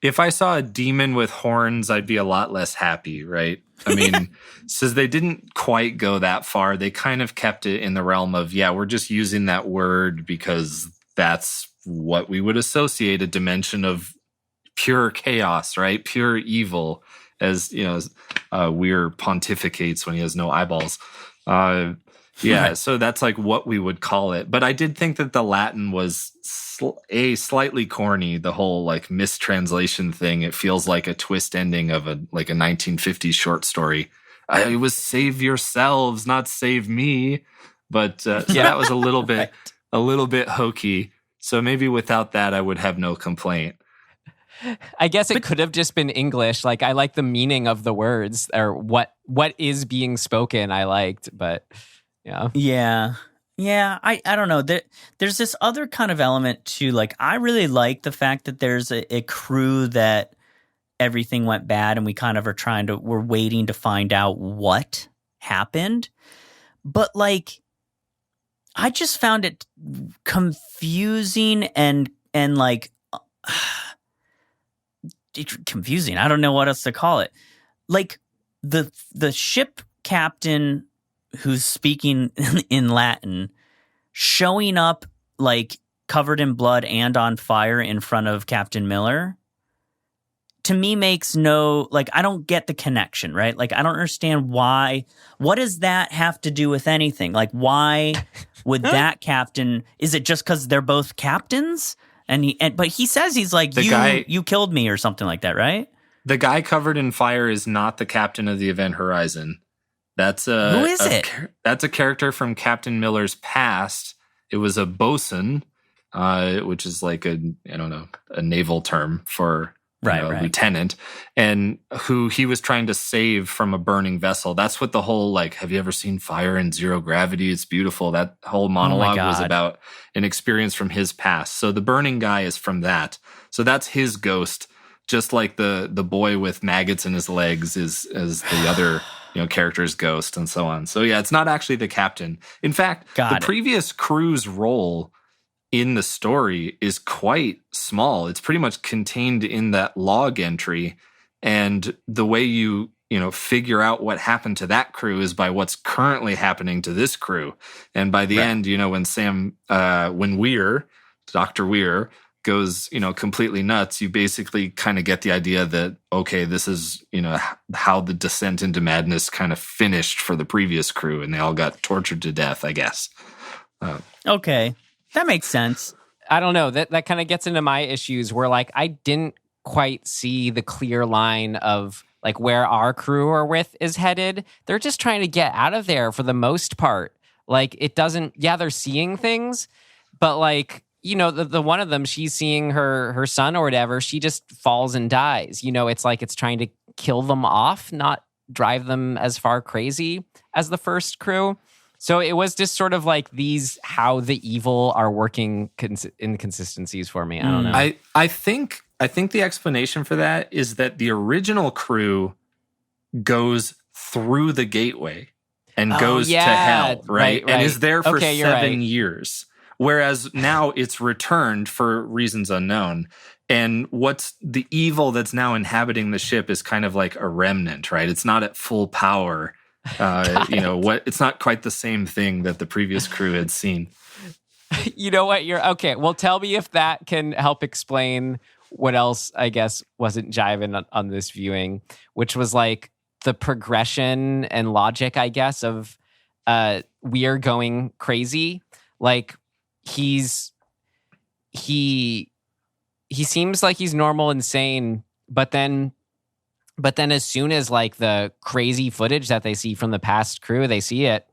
If I saw a demon with horns, I'd be a lot less happy, right? I mean, since they didn't quite go that far, they kind of kept it in the realm of, we're just using that word because that's what we would associate a dimension of pure chaos, right? Pure evil, as, Weir pontificates when he has no eyeballs. So that's like what we would call it. But I did think that the Latin was slightly corny, the whole like mistranslation thing. It feels like a twist ending of a 1950s short story. It was save yourselves, not save me. But that was a little bit hokey. So maybe without that, I would have no complaint. I guess it could have just been English. Like, I like the meaning of the words or what is being spoken. I liked, but yeah. I don't know. There's this other kind of element too. Like, I really like the fact that there's a crew that everything went bad, and we kind of we're waiting to find out what happened. But like, I just found it confusing and like confusing. I don't know what else to call it. Like the ship captain who's speaking in Latin showing up like covered in blood and on fire in front of Captain Miller, to me makes no, like, I don't get the connection, right? Like, I don't understand why. What does that have to do with anything? Like, why would that captain, is it just because they're both captains? But he says he's like, you killed me or something like that, right? The guy covered in fire is not the captain of the Event Horizon. Who is it? That's a character from Captain Miller's past. It was a bosun, which is like a naval term for lieutenant, and who he was trying to save from a burning vessel. That's what the whole, like, have you ever seen Fire in Zero Gravity? It's beautiful. That whole monologue was about an experience from his past. So the burning guy is from that. So that's his ghost, just like the boy with maggots in his legs is the other character's ghost, and so on. So yeah, it's not actually the captain. In fact, the previous crew's role in the story is quite small. It's pretty much contained in that log entry. And the way you figure out what happened to that crew is by what's currently happening to this crew. And by the end, when Dr. Weir goes, completely nuts, you basically kind of get the idea that, okay, this is, how the descent into madness kind of finished for the previous crew, and they all got tortured to death, I guess. Okay. That makes sense. I don't know. That kind of gets into my issues where, like, I didn't quite see the clear line of, like, where our crew are with is headed. They're just trying to get out of there for the most part. Like, it doesn't... Yeah, they're seeing things, but, like, the one of them, she's seeing her son or whatever, she just falls and dies. It's like it's trying to kill them off, not drive them as far crazy as the first crew. So it was just sort of like how the evil are working inconsistencies for me. I don't know. I think the explanation for that is that the original crew goes through the gateway and goes to hell, right? And is there for 7 years. Whereas now it's returned for reasons unknown. And what's the evil that's now inhabiting the ship is kind of like a remnant, right? It's not at full power. It's not quite the same thing that the previous crew had seen. You know what? You're okay. Well, tell me if that can help explain what else, I guess, wasn't jiving on this viewing, which was like the progression and logic, I guess, of Weir going crazy. Like he seems like he's normal and sane, but then as soon as, like, the crazy footage that they see from the past crew, they see it,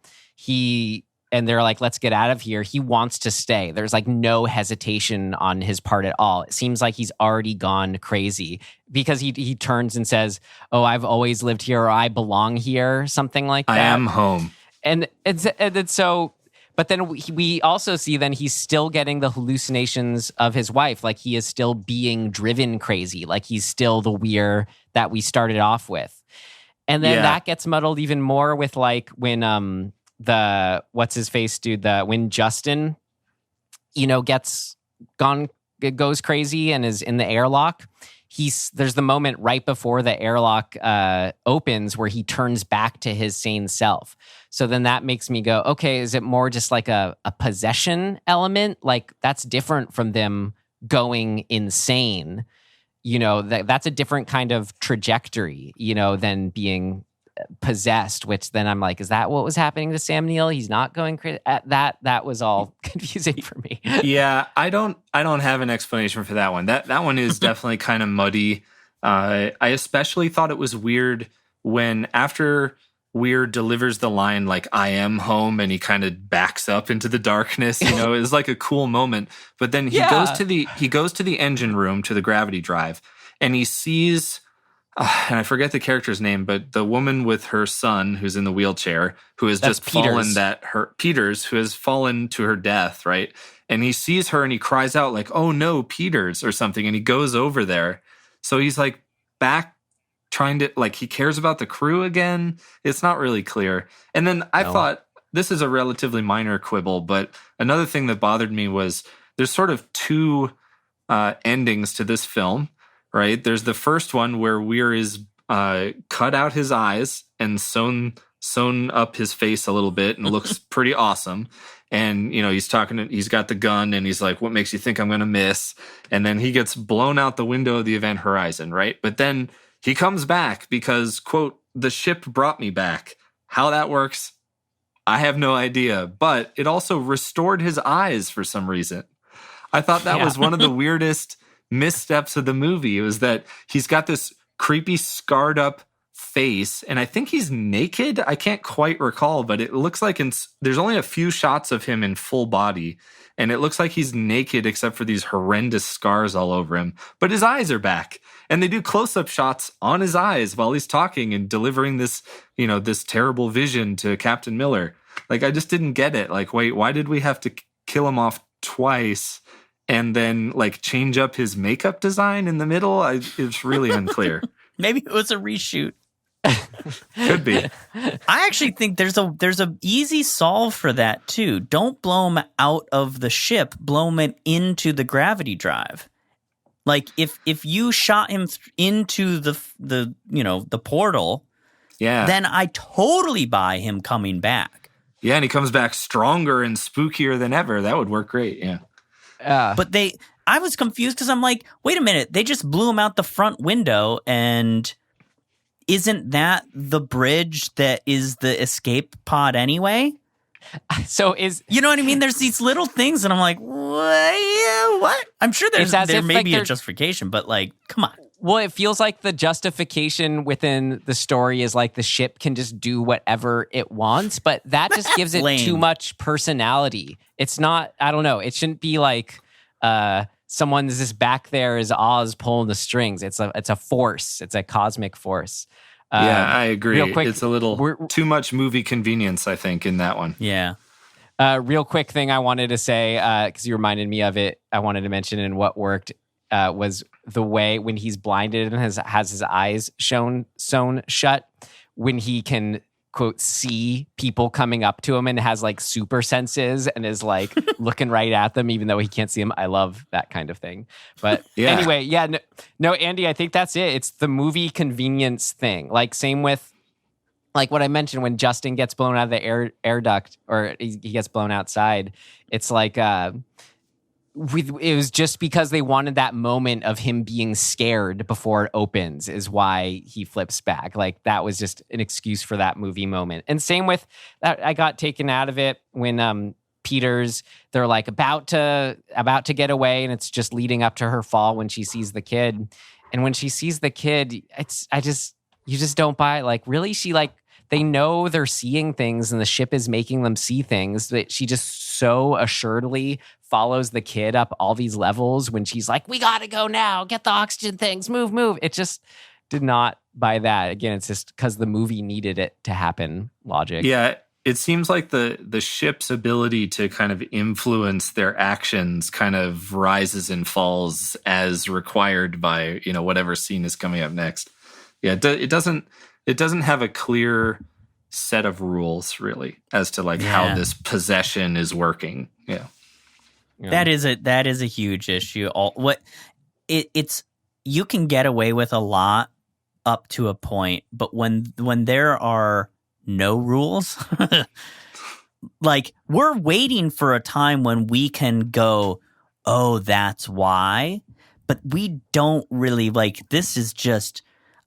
and they're like, let's get out of here. He wants to stay. There's, like, no hesitation on his part at all. It seems like he's already gone crazy because he turns and says, oh, I've always lived here, or I belong here, something like that. I am home. And so... But then we also see then he's still getting the hallucinations of his wife. Like, he is still being driven crazy. Like, he's still the Weir that we started off with. And then that gets muddled even more with, like, when what's his face dude, when Justin, goes crazy and is in the airlock. There's the moment right before the airlock opens where he turns back to his sane self. So then that makes me go, okay, is it more just like a possession element? Like, that's different from them going insane. That's a different kind of trajectory, than being possessed, which then I'm like, is that what was happening to Sam Neill? He's not going crazy. That was all confusing for me. Yeah, I don't have an explanation for that one. That one is definitely kind of muddy. I especially thought it was weird when after Weir delivers the line, like, I am home, and he kind of backs up into the darkness. It was like a cool moment. But then he goes to the engine room, to the gravity drive, and he sees and I forget the character's name, but the woman with her son who's in the wheelchair, who has just fallen Peters, who has fallen to her death, right? And he sees her and he cries out like, oh no, Peters, or something. And he goes over there. So he's like back trying to, like, he cares about the crew again. It's not really clear. And then I thought, this is a relatively minor quibble, but another thing that bothered me was there's sort of two endings to this film, right? There's the first one where Weir is cut out his eyes and sewn up his face a little bit, and it looks pretty awesome. And, you know, he's got the gun, and he's like, what makes you think I'm going to miss? And then he gets blown out the window of the event horizon, right? But then he comes back because, quote, the ship brought me back. How that works, I have no idea. But it also restored his eyes for some reason. I thought that was one of the weirdest missteps of the movie. It was that he's got this creepy, scarred up face, and I think he's naked. I can't quite recall, but it looks like there's only a few shots of him in full body, and it looks like he's naked except for these horrendous scars all over him. But his eyes are back, and they do close-up shots on his eyes while he's talking and delivering this, this terrible vision to Captain Miller. Like, I just didn't get it. Like, wait, why did we have to kill him off twice and then like change up his makeup design in the middle? It's really unclear. Maybe it was a reshoot. Could be. I actually think there's a easy solve for that too. Don't blow him out of the ship. Blow him into the gravity drive. Like if you shot him into the portal, then I totally buy him coming back. Yeah, and he comes back stronger and spookier than ever. That would work great. Yeah. But I was confused because I'm like, wait a minute, they just blew him out the front window, and isn't that the bridge that is the escape pod anyway? So you know what I mean? There's these little things, and I'm like, what? I'm sure there may be a justification, but like, come on. Well, it feels like the justification within the story is like the ship can just do whatever it wants, but that just gives it too much personality. It's not, I don't know. It shouldn't be like someone's just back there as Oz pulling the strings. It's a force. It's a cosmic force. I agree. Real quick, it's a little too much movie convenience, I think, in that one. Yeah. Real quick thing I wanted to say, because you reminded me of it, I wanted to mention and what worked was the way when he's blinded and has his eyes sewn shut, when he can, quote, see people coming up to him and has like super senses and is like looking right at them even though he can't see them. I love that kind of thing. But anyway, no, Andy, I think that's it. It's the movie convenience thing. Like same with like what I mentioned when Justin gets blown out of the air duct, or he gets blown outside. It's like it was just because they wanted that moment of him being scared before it opens is why he flips back. Like that was just an excuse for that movie moment. And same with that, I got taken out of it when they're like about to get away, and it's just leading up to her fall when she sees the kid. And when she sees the kid, you just don't buy it. Like really, they know they're seeing things and the ship is making them see things, but she just so assuredly follows the kid up all these levels when she's like, we gotta go now, get the oxygen things, move. It just did not buy that. Again, it's just because the movie needed it to happen logic. Yeah, it seems like the ship's ability to kind of influence their actions kind of rises and falls as required by, whatever scene is coming up next. Yeah, it doesn't have a clear set of rules really as to like how this possession is working. Yeah. That is a huge issue. It's you can get away with a lot up to a point, but when there are no rules, like we're waiting for a time when we can go, oh, that's why, but we don't really like. This is just.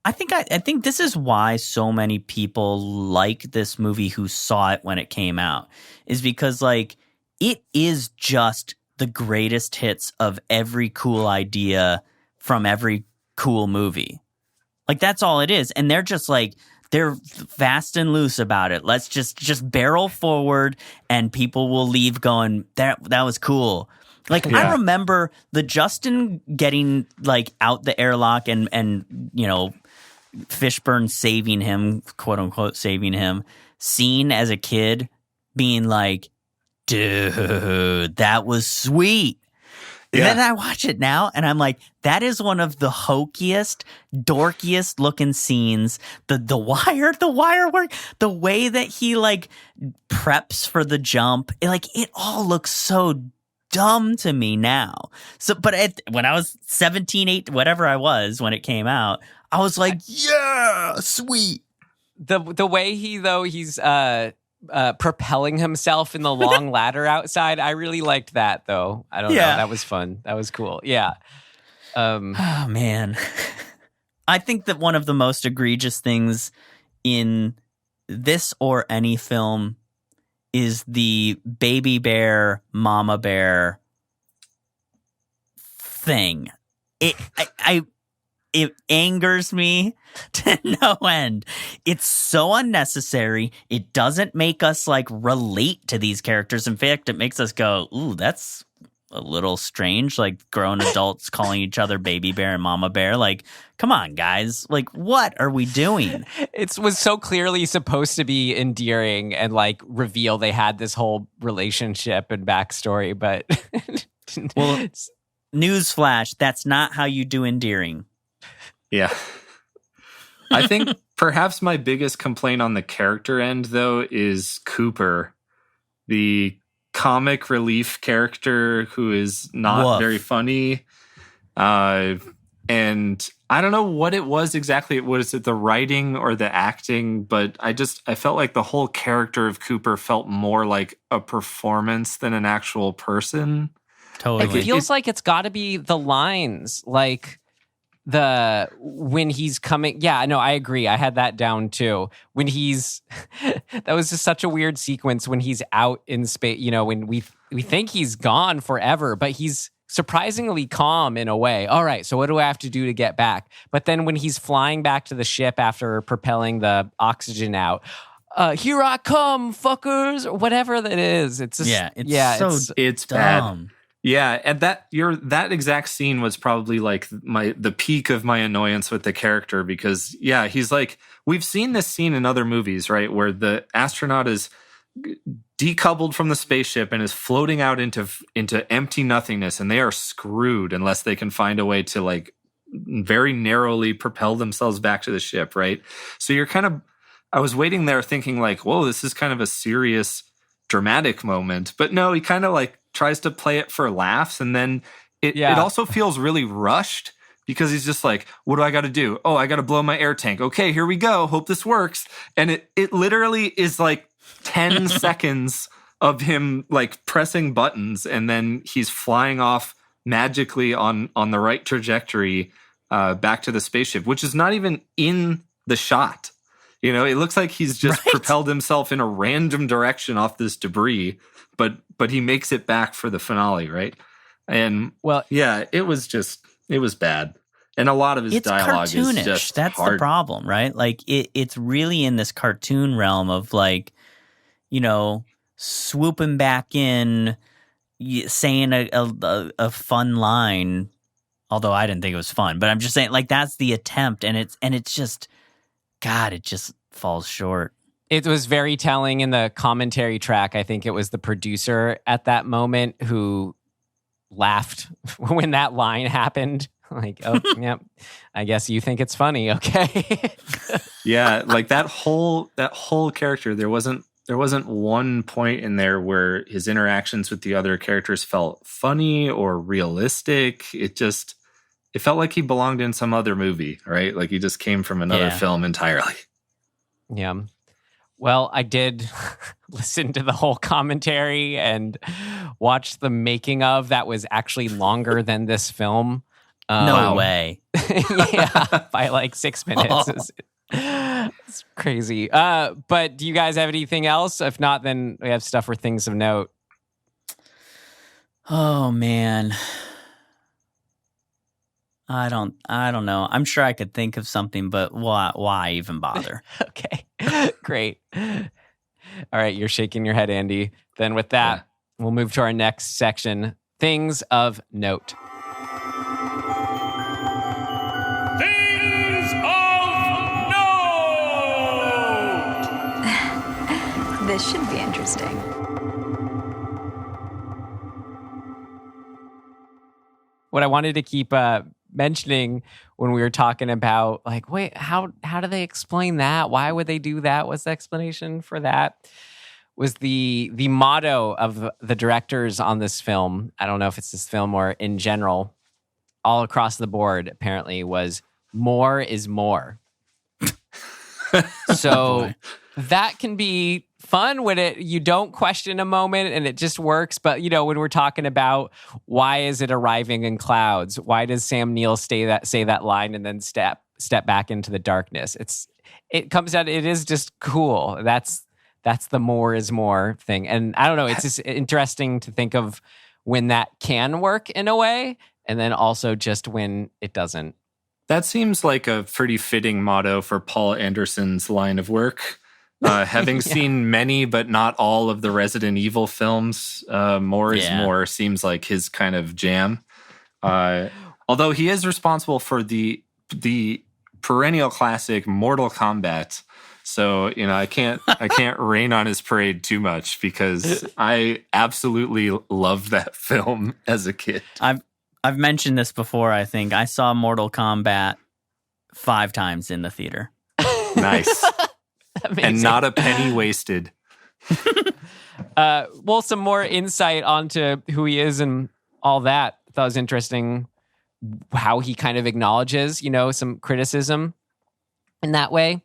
I think this is why so many people like this movie who saw it when it came out, is because like it is just the greatest hits of every cool idea from every cool movie. Like that's all it is. And they're just like, they're fast and loose about it. Let's just barrel forward and people will leave going, that was cool. Like I remember the Justin getting like out the airlock and Fishburne saving him, quote unquote saving him, scene as a kid being like, dude, that was sweet. Yeah. And then I watch it now and I'm like, that is one of the hokiest, dorkiest looking scenes. The wire work, the way that he like preps for the jump, it all looks so dumb to me now. So, but when I was 17, 8, whatever I was when it came out, I was like, yeah, sweet. The way he's propelling himself in the long ladder outside, I really liked that though. I don't know. That was fun. That was cool. Yeah. Oh man. I think that one of the most egregious things in this or any film is the baby bear, mama bear thing. it angers me to no end. It's so unnecessary. It doesn't make us like relate to these characters. In fact, it makes us go, ooh, that's a little strange. Like grown adults calling each other baby bear and mama bear. Like, come on, guys. Like, what are we doing? It was so clearly supposed to be endearing and like reveal they had this whole relationship and backstory, but well, newsflash, that's not how you do endearing. Yeah. I think perhaps my biggest complaint on the character end, though, is Cooper, the comic relief character who is not very funny. And I don't know what it was exactly. Was it the writing or the acting? But I felt like the whole character of Cooper felt more like a performance than an actual person. Totally. It feels like it's got to be the lines, like when he's coming. Yeah, no, I agree. I had that down too. When he's, that was just such a weird sequence when he's out in space, you know, when we think he's gone forever, but he's surprisingly calm in a way. All right, so what do I have to do to get back? But then when he's flying back to the ship after propelling the oxygen out, here I come, fuckers, or whatever that is. It's just, it's dumb. Bad. Yeah, and that exact scene was probably like the peak of my annoyance with the character because he's like, we've seen this scene in other movies, right, where the astronaut is decoupled from the spaceship and is floating out into empty nothingness, and they are screwed unless they can find a way to like very narrowly propel themselves back to the ship, right? So I was waiting there thinking like, whoa, this is kind of a serious dramatic moment, but no, he kind of like tries to play it for laughs, and then it also feels really rushed because he's just like, what do I got to do? Oh, I got to blow my air tank. Okay, here we go. Hope this works. And it literally is like 10 seconds of him like pressing buttons, and then he's flying off magically on the right trajectory back to the spaceship, which is not even in the shot. You know, it looks like he's just propelled himself in a random direction off this debris, but he makes it back for the finale, right? And it was bad. And a lot of his dialogue cartoonish. Is just That's hard. The problem, right? Like it's really in this cartoon realm of like, you know, swooping back in, saying a fun line. Although I didn't think it was fun, but I'm just saying like that's the attempt, and it's just, God, it just falls short. It was very telling in the commentary track. I think it was the producer at that moment who laughed when that line happened. Like, oh, yep, I guess you think it's funny, okay? Yeah, like that whole character, there wasn't one point in there where his interactions with the other characters felt funny or realistic. It felt like he belonged in some other movie, right? Like he just came from another film entirely. Yeah. Well, I did listen to the whole commentary and watch the making of that was actually longer than this film. No way. Yeah, by like 6 minutes. It's crazy. But do you guys have anything else? If not, then we have stuff for things of note. Oh, man. I don't know. I'm sure I could think of something, but why even bother? Okay, great. All right, you're shaking your head, Andy. Then with that, we'll move to our next section, things of note. Things of note! This should be interesting. What I wanted to keep mentioning when we were talking about, like, wait, how do they explain that? Why would they do that? What's the explanation for that? Was the motto of the directors on this film. I don't know if it's this film or in general, all across the board, apparently, was more is more. So that can be fun when you don't question a moment and it just works. But, you know, when we're talking about why is it arriving in clouds? Why does Sam Neill say that line and then step back into the darkness? It comes out, it is just cool. That's the more is more thing. And I don't know, it's just interesting to think of when that can work in a way, and then also just when it doesn't. That seems like a pretty fitting motto for Paul Anderson's line of work. Having seen many but not all of the Resident Evil films, more is more seems like his kind of jam. Although he is responsible for the perennial classic Mortal Kombat. So, I can't rain on his parade too much because I absolutely loved that film as a kid. I've mentioned this before, I think. I saw Mortal Kombat 5 times in the theater. Nice. And not a penny wasted. Well, some more insight onto who he is and all that. I thought it was interesting how he kind of acknowledges, some criticism in that way.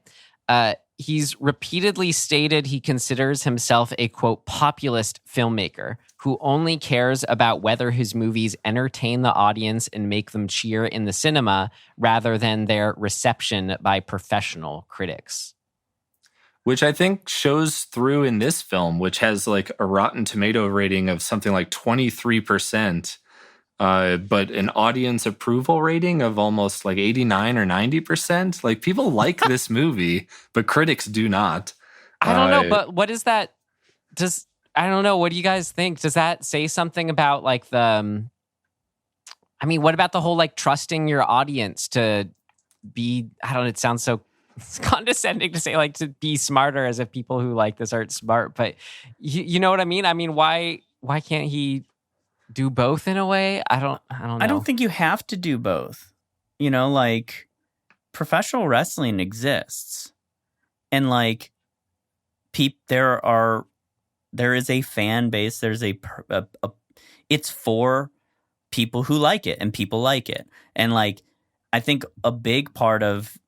He's repeatedly stated he considers himself a, quote, populist filmmaker who only cares about whether his movies entertain the audience and make them cheer in the cinema rather than their reception by professional critics. Which I think shows through in this film, which has like a Rotten Tomato rating of something like 23%, but an audience approval rating of almost like 89 or 90%. Like, people like this movie, but critics do not. I don't know, but what is that? I don't know. What do you guys think? Does that say something about like what about the whole like trusting your audience to be, I don't know, it sounds so condescending to say like to be smarter, as if people who like this aren't smart, but you know what I mean? I mean, why can't he do both in a way? I don't know. I don't think you have to do both. Like, professional wrestling exists, and like there is a fan base. There's it's for people who like it, and people like it. And like, I think a big part of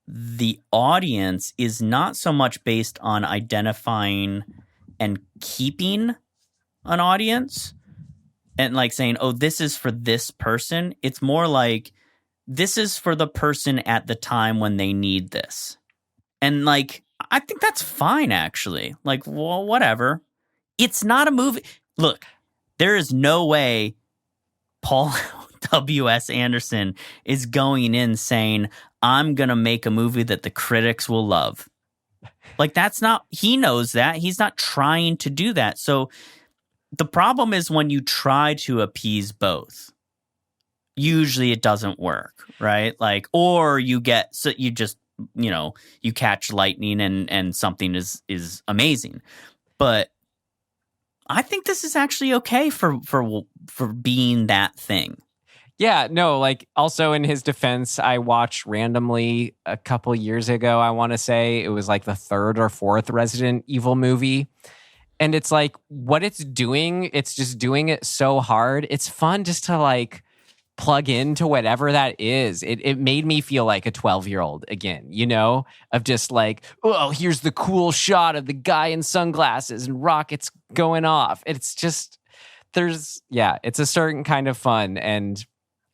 the audience is not so much based on identifying and keeping an audience and like saying, oh, this is for this person. It's more like, this is for the person at the time when they need this. And like, I think that's fine, actually. Like, well, whatever. It's not a movie. Look, there is no way Paul W.S. Anderson is going in saying, I'm going to make a movie that the critics will love. Like, that's not, he knows that. He's not trying to do that. So the problem is when you try to appease both, usually it doesn't work, right? Like, or you just, you catch lightning and something is amazing. But I think this is actually okay for being that thing. Yeah, no, like, also in his defense, I watched randomly a couple years ago, I want to say, it was like the 3rd or 4th Resident Evil movie. And it's like, what it's doing, it's just doing it so hard. It's fun just to like plug into whatever that is. It made me feel like a 12-year-old again, of just like, oh, here's the cool shot of the guy in sunglasses and rockets going off. It's just, it's a certain kind of fun. And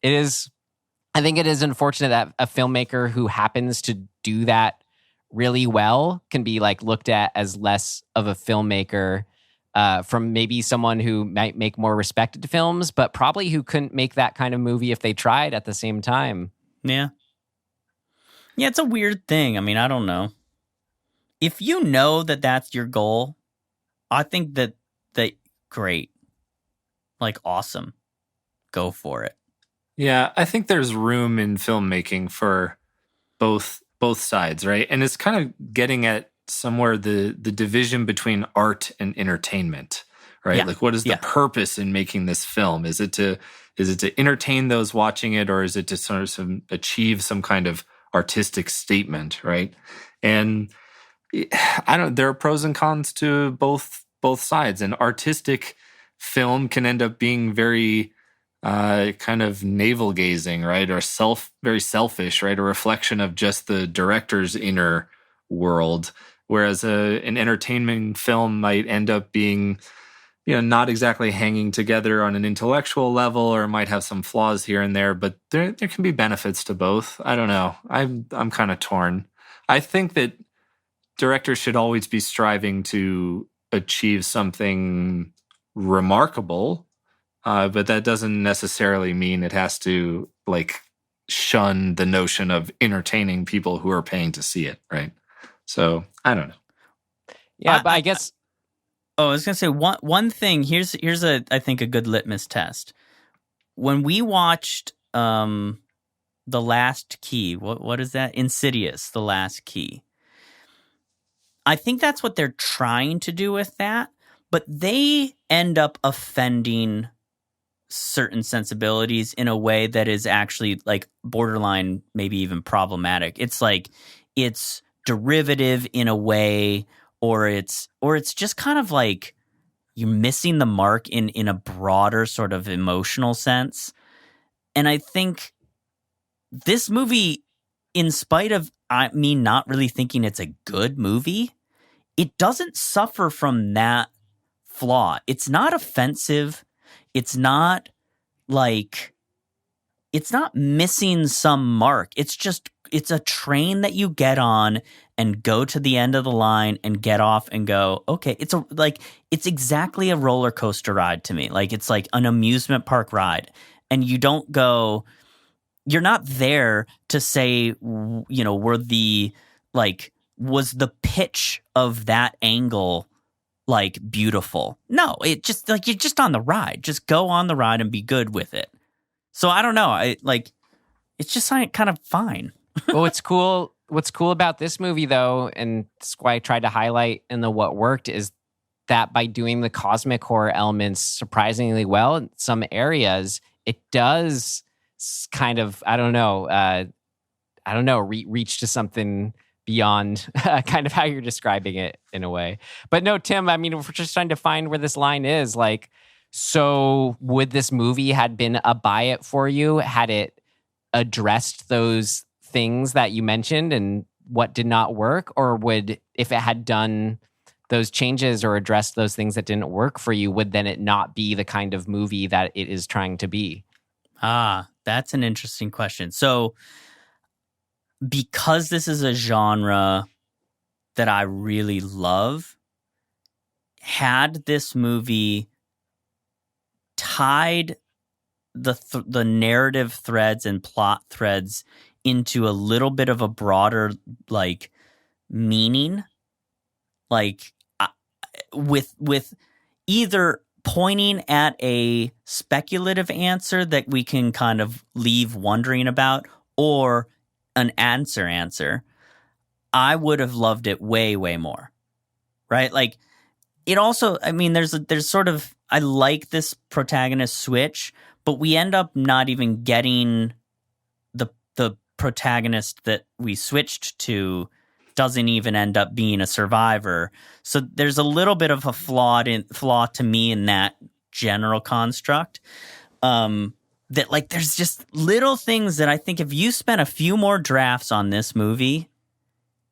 I think it is unfortunate that a filmmaker who happens to do that really well can be like looked at as less of a filmmaker from maybe someone who might make more respected films, but probably who couldn't make that kind of movie if they tried at the same time. Yeah. Yeah, it's a weird thing. I mean, I don't know. If you know that that's your goal, I think that great. Like, awesome. Go for it. Yeah, I think there's room in filmmaking for both sides, right? And it's kind of getting at somewhere the division between art and entertainment, right? Yeah. Like, what is the purpose in making this film? Is it to entertain those watching it, or is it to sort of achieve some kind of artistic statement, right? And there are pros and cons to both sides. An artistic film can end up being very kind of navel gazing, right? Or very selfish, right? A reflection of just the director's inner world. Whereas an entertainment film might end up being, not exactly hanging together on an intellectual level, or might have some flaws here and there, but there can be benefits to both. I don't know. I'm kind of torn. I think that directors should always be striving to achieve something remarkable, but that doesn't necessarily mean it has to like shun the notion of entertaining people who are paying to see it, right? So I don't know. Yeah, but I guess. I was gonna say one thing. Here's I think a good litmus test. When we watched The Last Key, what is that? Insidious, The Last Key. I think that's what they're trying to do with that, but they end up offending certain sensibilities in a way that is actually like borderline, maybe even problematic. It's like it's derivative in a way, or it's just kind of like you're missing the mark in a broader sort of emotional sense. And I think this movie, in spite of me not really thinking it's a good movie, it doesn't suffer from that flaw. It's not offensive. It's not missing some mark. It's a train that you get on and go to the end of the line and get off and go, okay, it's exactly a roller coaster ride to me. Like it's like an amusement park ride. And you don't go, you're not there to say, was the pitch of that angle like beautiful? No, it just like you're just on the ride. Just go on the ride and be good with it. So I don't know. It's just kind of fine. Well, what's cool about this movie though, and that's why I tried to highlight in the what worked, is that by doing the cosmic horror elements surprisingly well in some areas, it does kind of reach to something beyond kind of how you're describing it in a way. But no, Tim, I mean, we're just trying to find where this line is. Like, so would this movie had been a buy it for you had it addressed those things that you mentioned and what did not work? Or would, if it had done those changes or addressed those things that didn't work for you, would then it not be the kind of movie that it is trying to be? That's an interesting question. So because this is a genre that I really love, had this movie tied the narrative threads and plot threads into a little bit of a broader like meaning, like with either pointing at a speculative answer that we can kind of leave wondering about, or an answer, I would have loved it way, way more. Right? Like it also, I mean, there's sort of, I like this protagonist switch, but we end up not even getting the protagonist that we switched to doesn't even end up being a survivor. So there's a little bit of a flaw to me in that general construct. That like there's just little things that I think if you spent a few more drafts on this movie,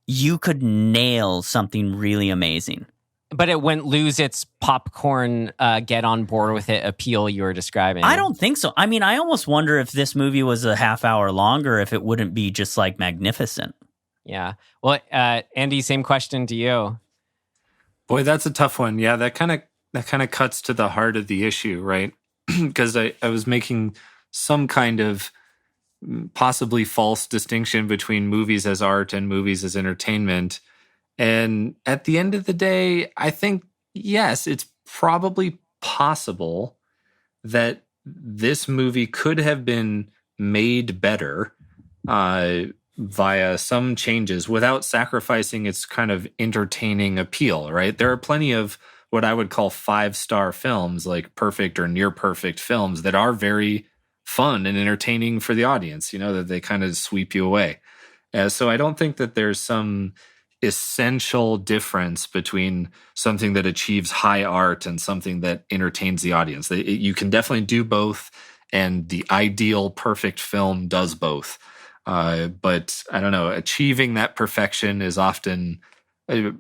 you could nail something really amazing. But it wouldn't lose its popcorn, get on board with it appeal you were describing. I don't think so. I mean, I almost wonder if this movie was a half hour longer, if it wouldn't be just like magnificent. Yeah. Well, Andy, same question to you. Boy, that's a tough one. Yeah, that kind of cuts to the heart of the issue, right? Because I was making some kind of possibly false distinction between movies as art and movies as entertainment. And at the end of the day, I think, yes, it's probably possible that this movie could have been made better via some changes without sacrificing its kind of entertaining appeal, right? There are plenty of what I would call 5-star films, like perfect or near perfect films that are very fun and entertaining for the audience, that they kind of sweep you away. So I don't think that there's some essential difference between something that achieves high art and something that entertains the audience. You can definitely do both, and the ideal perfect film does both. But I don't know, achieving that perfection is often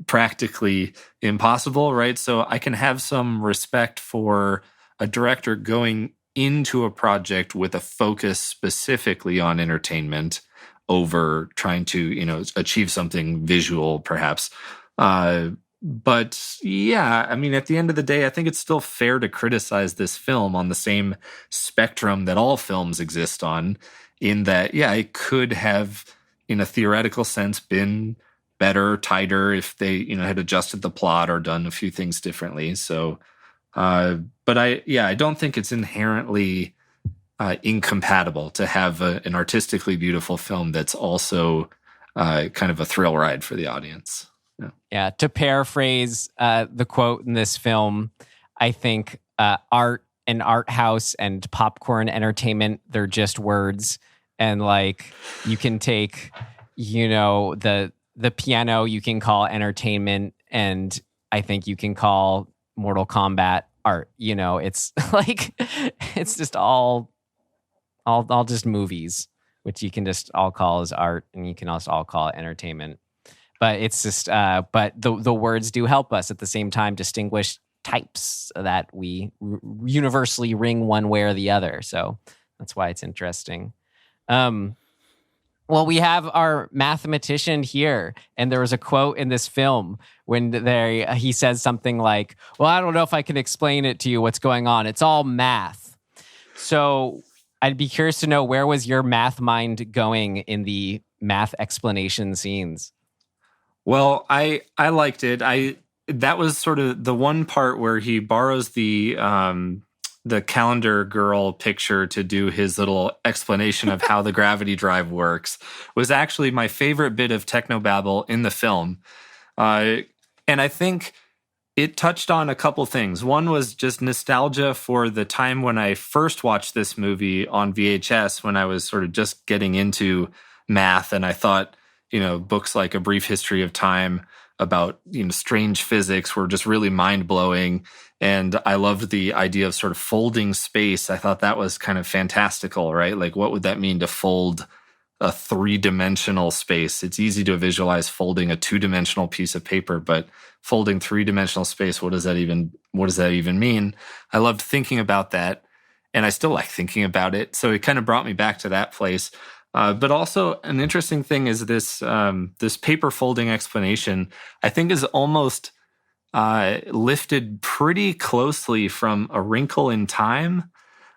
practically impossible, right? So I can have some respect for a director going into a project with a focus specifically on entertainment over trying to, achieve something visual, perhaps. But yeah, I mean, at the end of the day, I think it's still fair to criticize this film on the same spectrum that all films exist on, in that, yeah, it could have, in a theoretical sense, been better, tighter if they, had adjusted the plot or done a few things differently. So, but I don't think it's inherently incompatible to have an artistically beautiful film that's also kind of a thrill ride for the audience. Yeah, to paraphrase the quote in this film, I think art and art house and popcorn entertainment, they're just words. And like, you can take, the piano you can call entertainment, and I think you can call Mortal Kombat art. It's like, it's just all just movies, which you can just all call as art, and you can also all call it entertainment. But it's just, but the words do help us at the same time distinguish types that we universally ring one way or the other. So that's why it's interesting. Well, we have our mathematician here, and there was a quote in this film when he says something like, "Well, I don't know if I can explain it to you what's going on. It's all math." So I'd be curious to know, where was your math mind going in the math explanation scenes? Well, I liked it. That was sort of the one part where he borrows the calendar girl picture to do his little explanation of how the gravity drive works, was actually my favorite bit of technobabble in the film. And I think it touched on a couple things. One was just nostalgia for the time when I first watched this movie on VHS, when I was sort of just getting into math, and I thought, books like A Brief History of Time about, strange physics were just really mind-blowing. And I loved the idea of sort of folding space. I thought that was kind of fantastical, right? Like, what would that mean to fold a three-dimensional space? It's easy to visualize folding a two-dimensional piece of paper, but folding three-dimensional space, what does that even mean? I loved thinking about that, and I still like thinking about it. So it kind of brought me back to that place. But also, an interesting thing is this paper folding explanation, I think, is almost lifted pretty closely from A Wrinkle in Time,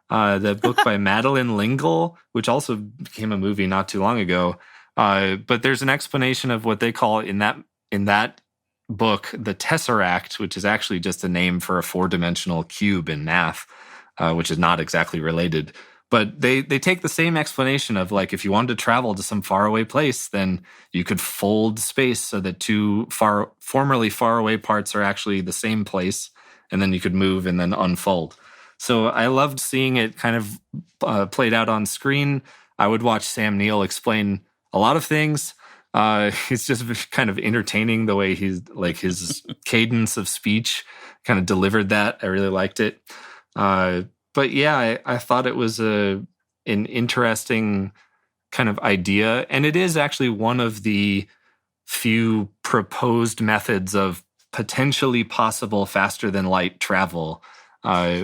the book by Madeleine L'Engle, which also became a movie not too long ago. But there's an explanation of what they call in that book the tesseract, which is actually just a name for a four-dimensional cube in math, which is not exactly related. But they take the same explanation of, like, if you wanted to travel to some faraway place, then you could fold space so that two formerly faraway parts are actually the same place, and then you could move and then unfold. So I loved seeing it kind of played out on screen. I would watch Sam Neill explain a lot of things. He's just kind of entertaining the way he's, like, his cadence of speech kind of delivered that. I really liked it. But yeah, I thought it was an interesting kind of idea. And it is actually one of the few proposed methods of potentially possible faster than light travel,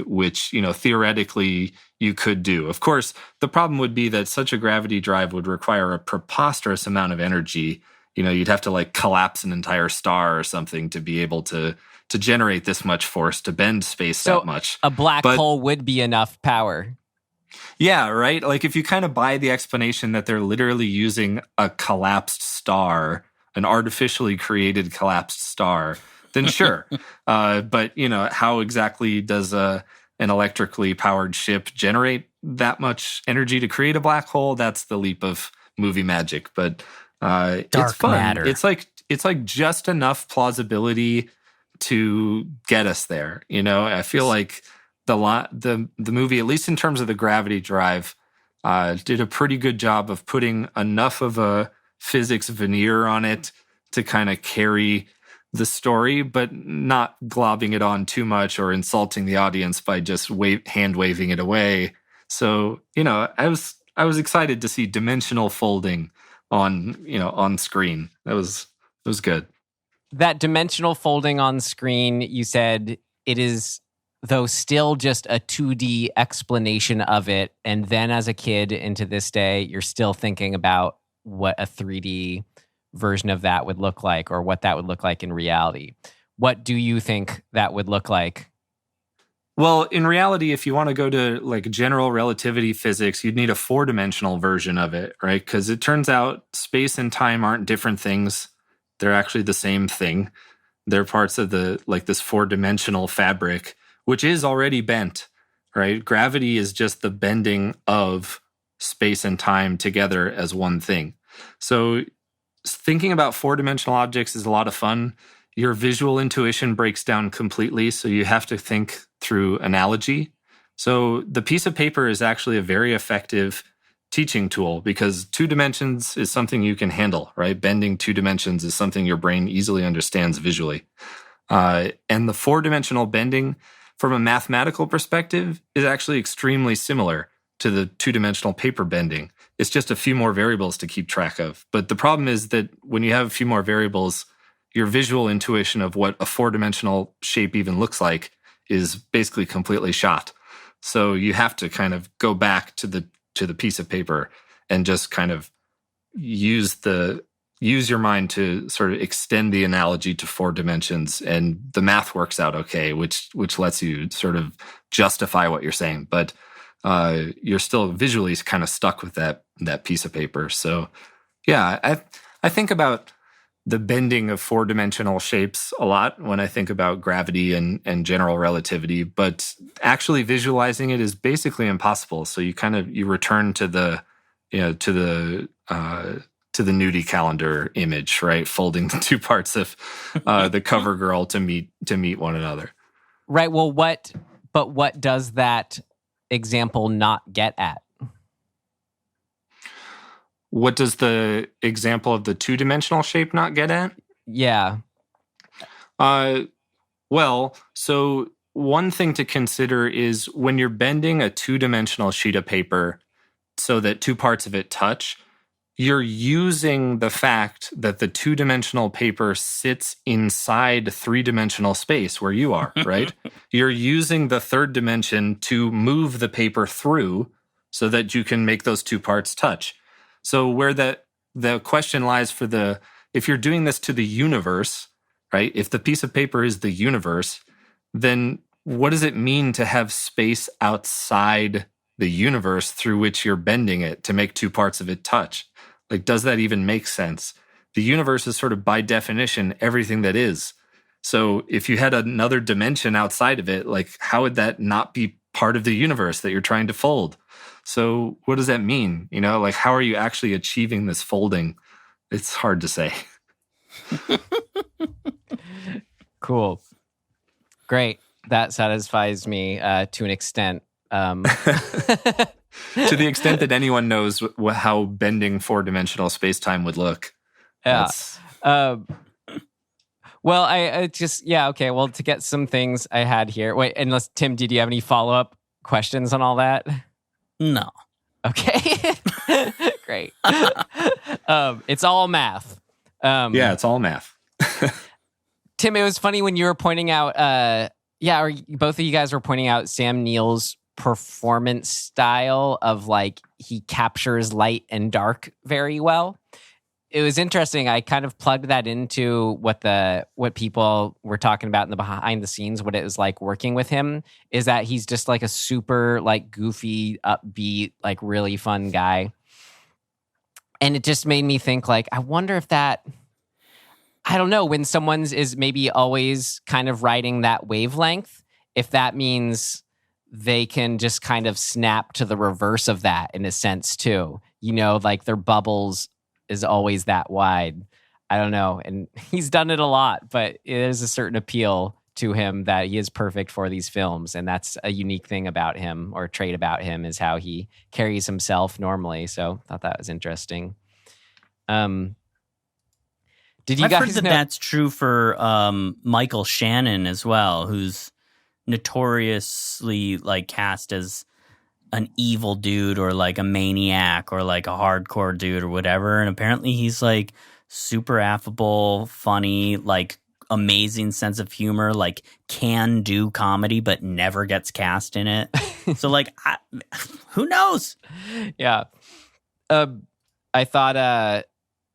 which, theoretically you could do. Of course, the problem would be that such a gravity drive would require a preposterous amount of energy. You'd have to, like, collapse an entire star or something to be able to generate this much force to bend space that much. A black hole would be enough power. Yeah, right? Like, if you kind of buy the explanation that they're literally using a collapsed star, an artificially created collapsed star, then sure. But, how exactly does an electrically powered ship generate that much energy to create a black hole? That's the leap of movie magic. But it's fun. Matter. It's like just enough plausibility to get us there. I feel like the movie, at least in terms of the gravity drive, did a pretty good job of putting enough of a physics veneer on it to kind of carry the story, but not globbing it on too much or insulting the audience by just hand waving it away. So, I was excited to see dimensional folding on screen. It was good. That dimensional folding on screen, you said it is, though, still just a 2D explanation of it. And then as a kid into this day, you're still thinking about what a 3D version of that would look like, or what that would look like in reality. what do you think that would look like? Well, in reality, if you want to go to like general relativity physics, you'd need a 4-dimensional version of it, right? Because it turns out space and time aren't different things. They're actually the same thing. They're parts of the like this 4-dimensional fabric, which is already bent, right? Gravity is just the bending of space and time together as one thing. So thinking about 4-dimensional objects is a lot of fun. Your visual intuition breaks down completely, so you have to think through analogy. So the piece of paper is actually a very effective teaching tool because 2 dimensions is something you can handle, right? Bending 2 dimensions is something your brain easily understands visually. And the 4-dimensional bending, from a mathematical perspective, is actually extremely similar to the 2-dimensional paper bending. It's just a few more variables to keep track of. But the problem is that when you have a few more variables, your visual intuition of what a 4-dimensional shape even looks like is basically completely shot. So you have to kind of go back to the piece of paper and just kind of use your mind to sort of extend the analogy to 4 dimensions, and the math works out okay, which lets you sort of justify what you're saying. But you're still visually kind of stuck with that piece of paper. So yeah, I think about the bending of 4-dimensional shapes a lot when I think about gravity and general relativity, but actually visualizing it is basically impossible. So you return to the nudie calendar image, right? Folding the 2 parts of the cover girl to meet one another. Right. Well, what does that example not get at? What does the example of the 2-dimensional shape not get at? Yeah. Well, so one thing to consider is when you're bending a 2-dimensional sheet of paper so that 2 parts of it touch, you're using the fact that the 2-dimensional paper sits inside 3-dimensional space where you are, right? You're using the 3rd dimension to move the paper through so that you can make those 2 parts touch. So where the question lies if you're doing this to the universe, right? If the piece of paper is the universe, then what does it mean to have space outside the universe through which you're bending it to make 2 parts of it touch? Like, does that even make sense? The universe is sort of by definition everything that is. So if you had another dimension outside of it, like how would that not be part of the universe that you're trying to fold? So what does that mean? Like how are you actually achieving this folding? It's hard to say. Cool. Great. That satisfies me to an extent. To the extent that anyone knows how bending 4-dimensional space-time would look. Yeah. Well, I just, yeah, okay. Well, to get some things I had here. Wait, unless, Tim, did you have any follow-up questions on all that? No. Okay. Great. It's all math. Yeah, it's all math. Tim, it was funny when you were pointing out, or both of you guys were pointing out Sam Neill's performance style of like he captures light and dark very well. It was interesting. I kind of plugged that into what people were talking about in the behind the scenes. What it was like working with him is that he's just like a super like goofy, upbeat, like really fun guy. And it just made me think like, I wonder if that, I don't know, when someone's is maybe always kind of riding that wavelength, if that means they can just kind of snap to the reverse of that in a sense too. Like their bubbles is always that wide. I don't know. And he's done it a lot, but there's a certain appeal to him that he is perfect for these films. And that's a unique thing about him, or trait about him, is how he carries himself normally. So I thought that was interesting. Did you I've guys heard that know? that's true for Michael Shannon as well, who's notoriously like cast as an evil dude or like a maniac or like a hardcore dude or whatever. And apparently he's like super affable, funny, like amazing sense of humor, like can do comedy, but never gets cast in it. So like, who knows? Yeah. I thought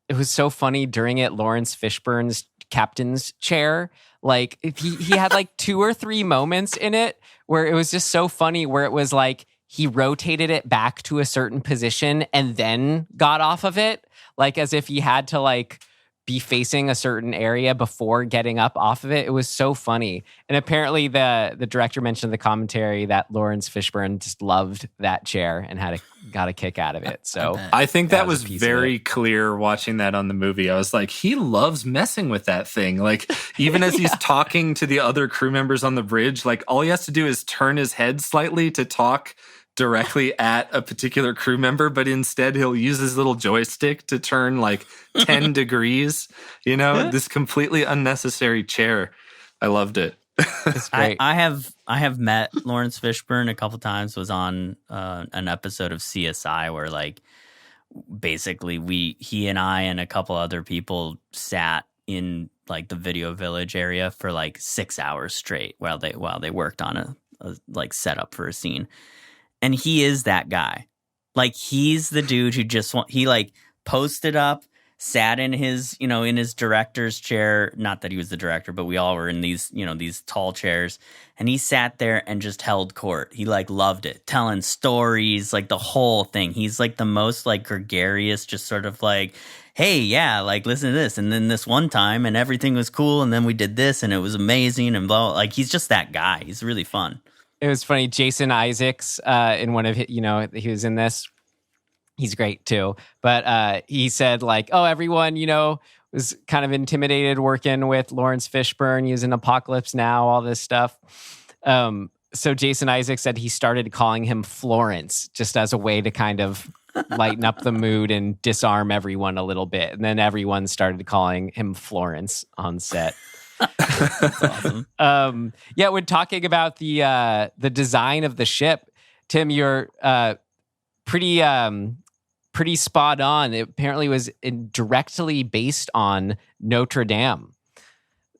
it was so funny during it, Lawrence Fishburne's captain's chair. Like he had like 2 or 3 moments in it where it was just so funny, where it was like he rotated it back to a certain position and then got off of it, like as if he had to like be facing a certain area before getting up off of it. It was so funny. And apparently the director mentioned in the commentary that Lawrence Fishburne just loved that chair and got a kick out of it. So I think that was very clear watching that on the movie. I was like, he loves messing with that thing. Like, even as he's talking to the other crew members on the bridge, like all he has to do is turn his head slightly to talk directly at a particular crew member, but instead he'll use his little joystick to turn like 10 degrees, this completely unnecessary chair. I loved it. It's great. I have met Lawrence Fishburne a couple times, was on an episode of CSI where like basically he and I and a couple other people sat in like the Video Village area for like 6 hours straight while they worked on a like setup for a scene. And he is that guy. Like, he's the dude who he like posted up, sat in his, in his director's chair. Not that he was the director, but we all were in these, these tall chairs. And he sat there and just held court. He like loved it, telling stories, like the whole thing. He's like the most like gregarious, just sort of like, hey, yeah, like listen to this. And then this one time and everything was cool. And then we did this and it was amazing and blah, blah. Like, he's just that guy. He's really fun. It was funny. Jason Isaacs, in one of his, he was in this. He's great too. But he said like, oh, everyone, was kind of intimidated working with Lawrence Fishburne using Apocalypse Now, all this stuff. So Jason Isaacs said he started calling him Florence just as a way to kind of lighten up the mood and disarm everyone a little bit. And then everyone started calling him Florence on set. That's awesome. Yeah, when talking about the design of the ship, Tim, you're pretty spot on. It apparently was directly based on Notre Dame.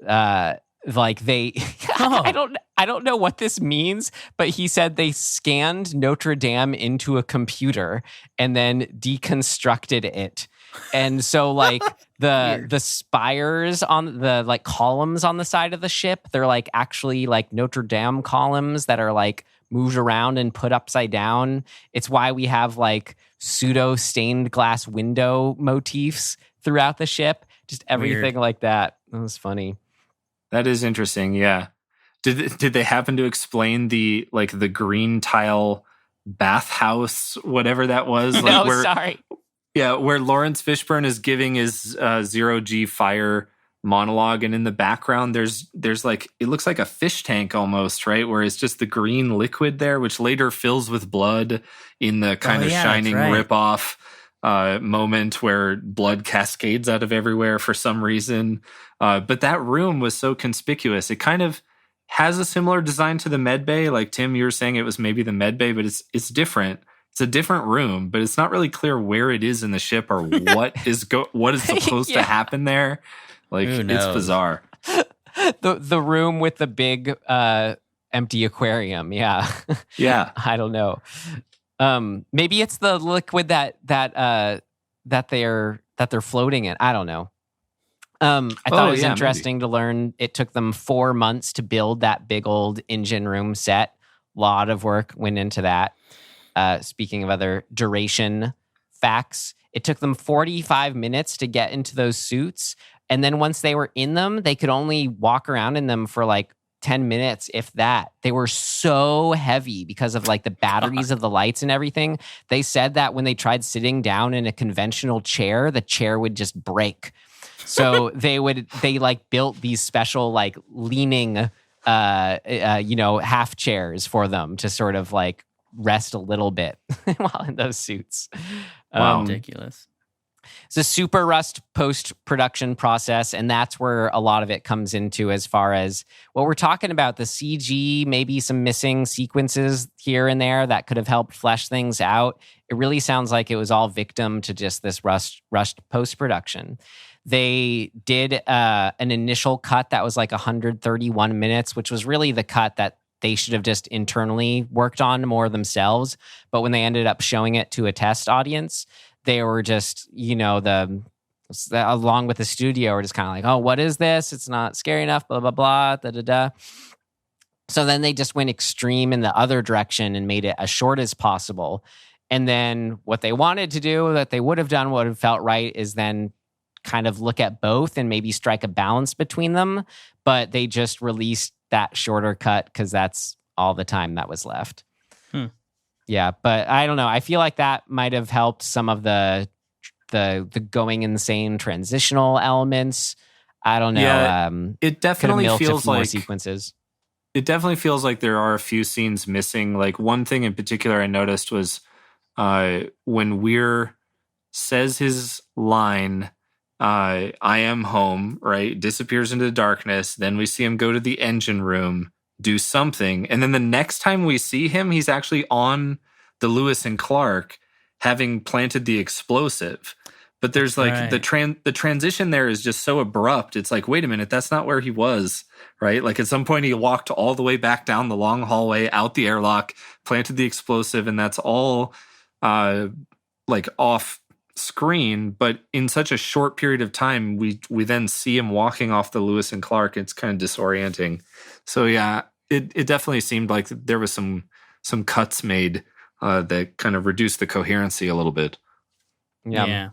Like they, I don't know what this means, but he said they scanned Notre Dame into a computer and then deconstructed it. And so like the spires on the like columns on the side of the ship, they're like actually like Notre Dame columns that are like moved around and put upside down. It's why we have like pseudo stained glass window motifs throughout the ship. Just everything like that. That was funny. That is interesting. Yeah. Did they happen to explain the green tile bathhouse, whatebe that was? Like, no, sorry. Yeah, where Lawrence Fishburne is giving his zero-G fire monologue, and in the background there's like, it looks like a fish tank almost, right? Where it's just the green liquid there, which later fills with blood in the kind of Shining ripoff moment where blood cascades out of everywhere for some reason. But that room was so conspicuous. It kind of has a similar design to the med bay. Like Tim, you were saying it was maybe the med bay, but it's different. It's a different room, but it's not really clear where it is in the ship or what is supposed to happen there. Like, it's bizarre. The room with the big empty aquarium. Yeah. Yeah. I don't know. Maybe it's the liquid that they're floating in. I don't know. I thought it was interesting to learn it took them 4 months to build that big old engine room set. A lot of work went into that. Speaking of other duration facts, it took them 45 minutes to get into those suits. And then once they were in them, they could only walk around in them for like 10 minutes, if that. They were so heavy because of like the batteries of the lights and everything. They said that when they tried sitting down in a conventional chair, the chair would just break. So they like built these special like leaning, half chairs for them to sort of like rest a little bit while in those suits. Wow, ridiculous. It's a super rust post-production process, and that's where a lot of it comes into as far as what we're talking about, the CG, maybe some missing sequences here and there that could have helped flesh things out. It really sounds like it was all victim to just this rushed post-production. They did an initial cut that was like 131 minutes, which was really the cut that they should have just internally worked on more themselves. But when they ended up showing it to a test audience, they were just, the along with the studio, are just kind of like, oh, what is this? It's not scary enough, blah, blah, blah, da, da, da. So then they just went extreme in the other direction and made it as short as possible. And then what they wanted to do, that they would have done, what have felt right, is then kind of look at both and maybe strike a balance between them. But they just released that shorter cut because that's all the time that was left. Yeah, but I don't know. I feel like that might have helped some of the going insane transitional elements. I don't know. Yeah, it definitely feels like sequences. It definitely feels like there are a few scenes missing. Like one thing in particular I noticed was when Weir says his line, I am home, right? Disappears into the darkness. Then we see him go to the engine room, do something. And then the next time we see him, he's actually on the Lewis and Clark having planted the explosive. But there's like the transition there is just so abrupt. It's like, wait a minute, that's not where he was, right? Like at some point he walked all the way back down the long hallway, out the airlock, planted the explosive, and that's all like off screen. But in such a short period of time, we then see him walking off the Lewis and Clark. It's kind of disorienting. So yeah, it definitely seemed like there was some cuts made that kind of reduced the coherency a little bit. Yeah.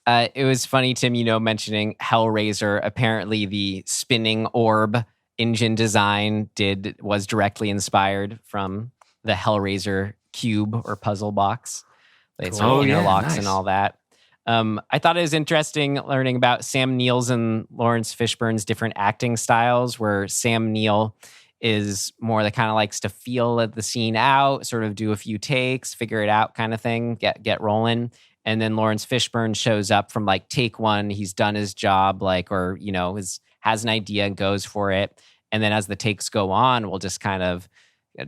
It was funny, Tim, mentioning Hellraiser. Apparently the spinning orb engine design was directly inspired from the Hellraiser cube or puzzle box. It's interlocks and all that. I thought it was interesting learning about Sam Neill's and Lawrence Fishburne's different acting styles, where Sam Neill is more that kind of likes to feel the scene out, sort of do a few takes, figure it out kind of thing, get rolling. And then Lawrence Fishburne shows up from like take one. He's done his job, has an idea and goes for it. And then as the takes go on, we'll just kind of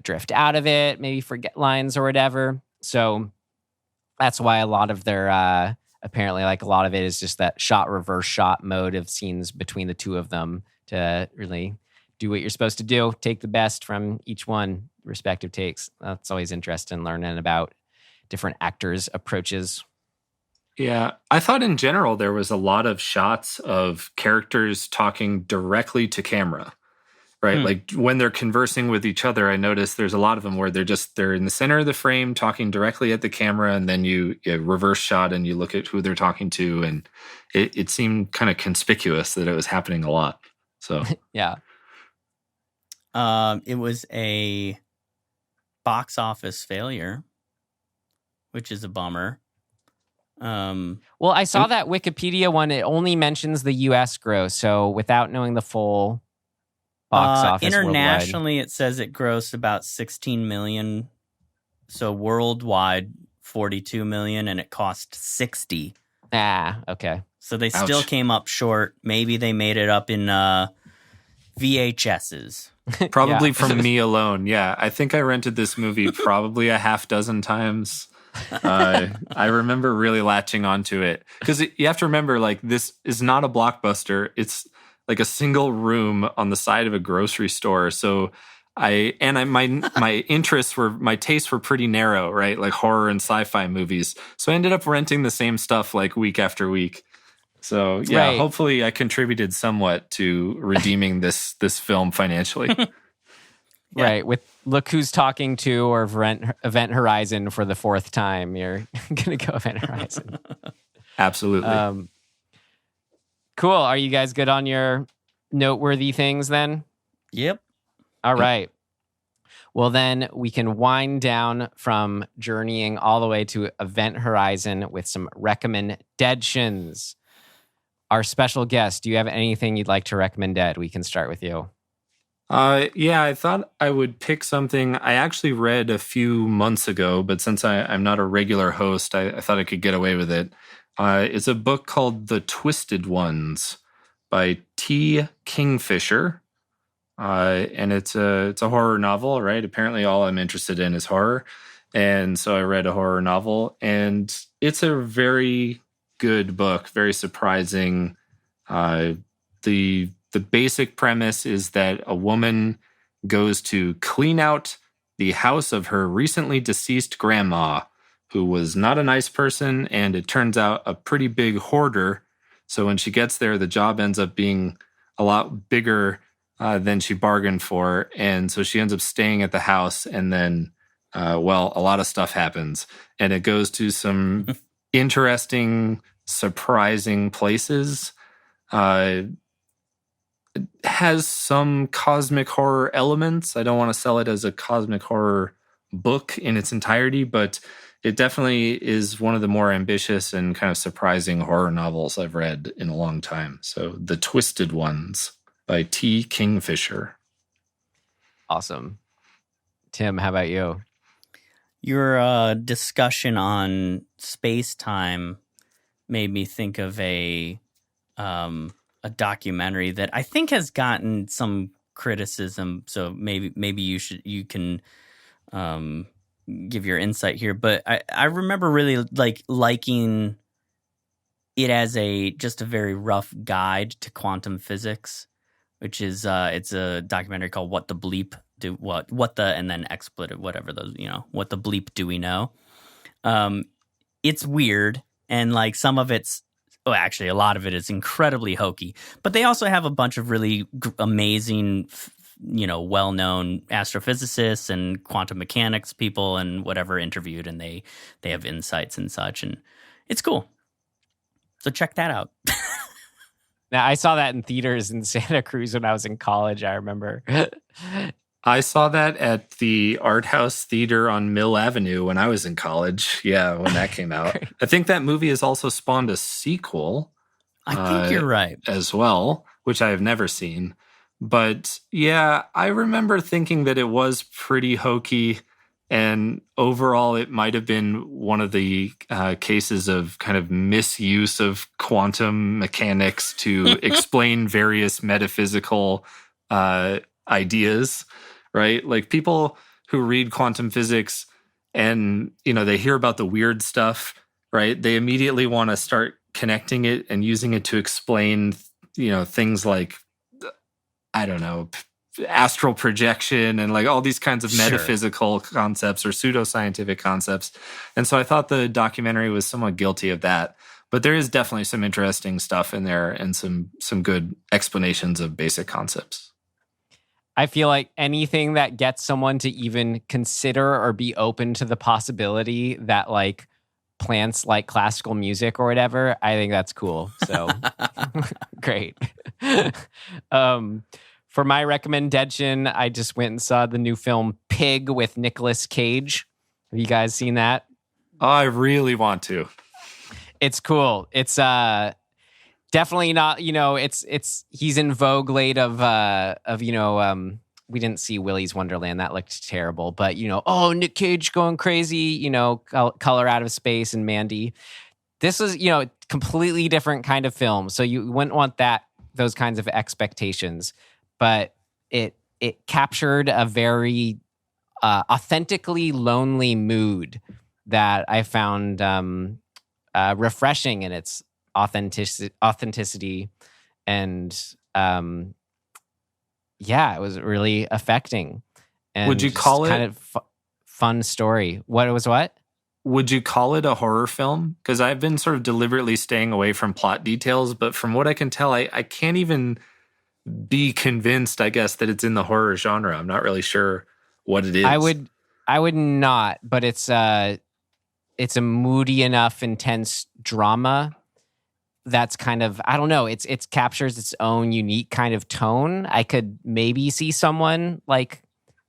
drift out of it, maybe forget lines or whatever. So that's why a lot of their, apparently like a lot of it is just that reverse shot mode of scenes between the two of them to really do what you're supposed to do. Take the best from each one, respective takes. That's always interesting learning about different actors' approaches. Yeah, I thought in general there was a lot of shots of characters talking directly to camera, right? Like when they're conversing with each other, I noticed there's a lot of them where they're in the center of the frame talking directly at the camera, and then you reverse shot and you look at who they're talking to, and it seemed kind of conspicuous that it was happening a lot. So yeah. It was a box office failure, which is a bummer. Well, I saw that Wikipedia one. It only mentions the U.S. gross, so without knowing the full box office internationally, worldwide. It says it grossed about 16 million. So worldwide, 42 million, and it cost 60. Okay. So they still came up short. Maybe they made it up in VHSs. Probably from me alone. Yeah, I think I rented this movie probably a half dozen times. I remember really latching onto it because you have to remember, like, this is not a blockbuster. It's like a single room on the side of a grocery store. So my interests my tastes were pretty narrow, right? Like horror and sci-fi movies. So I ended up renting the same stuff like week after week. So yeah, right. Hopefully I contributed somewhat to redeeming this film financially. Yeah. Right. With Look Who's Talking To or Event Horizon for the fourth time, you're going to go Event Horizon. Absolutely. Cool. Are you guys good on your noteworthy things then? Yep. All right. Well, then we can wind down from journeying all the way to Event Horizon with some RecommenDEADtions. Our special guest, do you have anything you'd like to recommend, Ed? We can start with you. Yeah, I thought I would pick something I actually read a few months ago, but since I'm not a regular host, I thought I could get away with it. It's a book called The Twisted Ones by T. Kingfisher. And it's a horror novel, right? Apparently all I'm interested in is horror. And so I read a horror novel, and it's a very good book, very surprising. The basic premise is that a woman goes to clean out the house of her recently deceased grandma, who was not a nice person, and it turns out a pretty big hoarder. So when she gets there, the job ends up being a lot bigger than she bargained for. And so she ends up staying at the house, and then, a lot of stuff happens. And it goes to some interesting, surprising places. It has some cosmic horror elements. I don't want to sell it as a cosmic horror book in its entirety, but it definitely is one of the more ambitious and kind of surprising horror novels I've read in a long time. So The Twisted Ones by T. Kingfisher. Awesome. Tim, how about you? Your discussion on space-time made me think of a documentary that I think has gotten some criticism. So maybe you can give your insight here. But I remember really liking it as just a very rough guide to quantum physics, which is it's a documentary called "What the Bleep Do What the," and then expletive, whatever those, what the bleep do we know? It's weird, and some of it's, actually a lot of it is incredibly hokey, but they also have a bunch of really amazing, well-known astrophysicists and quantum mechanics people and whatever interviewed, and they have insights and such, and it's cool. So check that out. Now, I saw that in theaters in Santa Cruz when I was in college, I remember. I saw that at the Art House Theater on Mill Avenue when I was in college. Yeah, when that came out. I think that movie has also spawned a sequel. I think you're right. As well, which I have never seen. But yeah, I remember thinking that it was pretty hokey. And overall, it might have been one of the cases of kind of misuse of quantum mechanics to explain various metaphysical ideas, right? Like people who read quantum physics and, they hear about the weird stuff, right? They immediately want to start connecting it and using it to explain, things like, I don't know, astral projection and all these kinds of metaphysical concepts or pseudoscientific concepts. And so I thought the documentary was somewhat guilty of that. But there is definitely some interesting stuff in there and some good explanations of basic concepts. I feel like anything that gets someone to even consider or be open to the possibility that plants like classical music or whatever, I think that's cool. So great. For my recommendation, I just went and saw the new film Pig with Nicolas Cage. Have you guys seen that? I really want to. It's cool. It's definitely not, it's he's in vogue late of we didn't see Willy's Wonderland. That looked terrible. But, Nick Cage going crazy, Color Out of Space and Mandy. This is, completely different kind of film. So you wouldn't want those kinds of expectations. But it captured a very authentically lonely mood that I found refreshing in its authenticity. And it was really affecting. And would you call it kind of fun story? What? Would you call it a horror film? Because I've been sort of deliberately staying away from plot details, but from what I can tell, I can't even be convinced, I guess, that it's in the horror genre. I'm not really sure what it is. I would not, but it's a moody enough, intense drama that's kind of, I don't know, it captures its own unique kind of tone. I could maybe see someone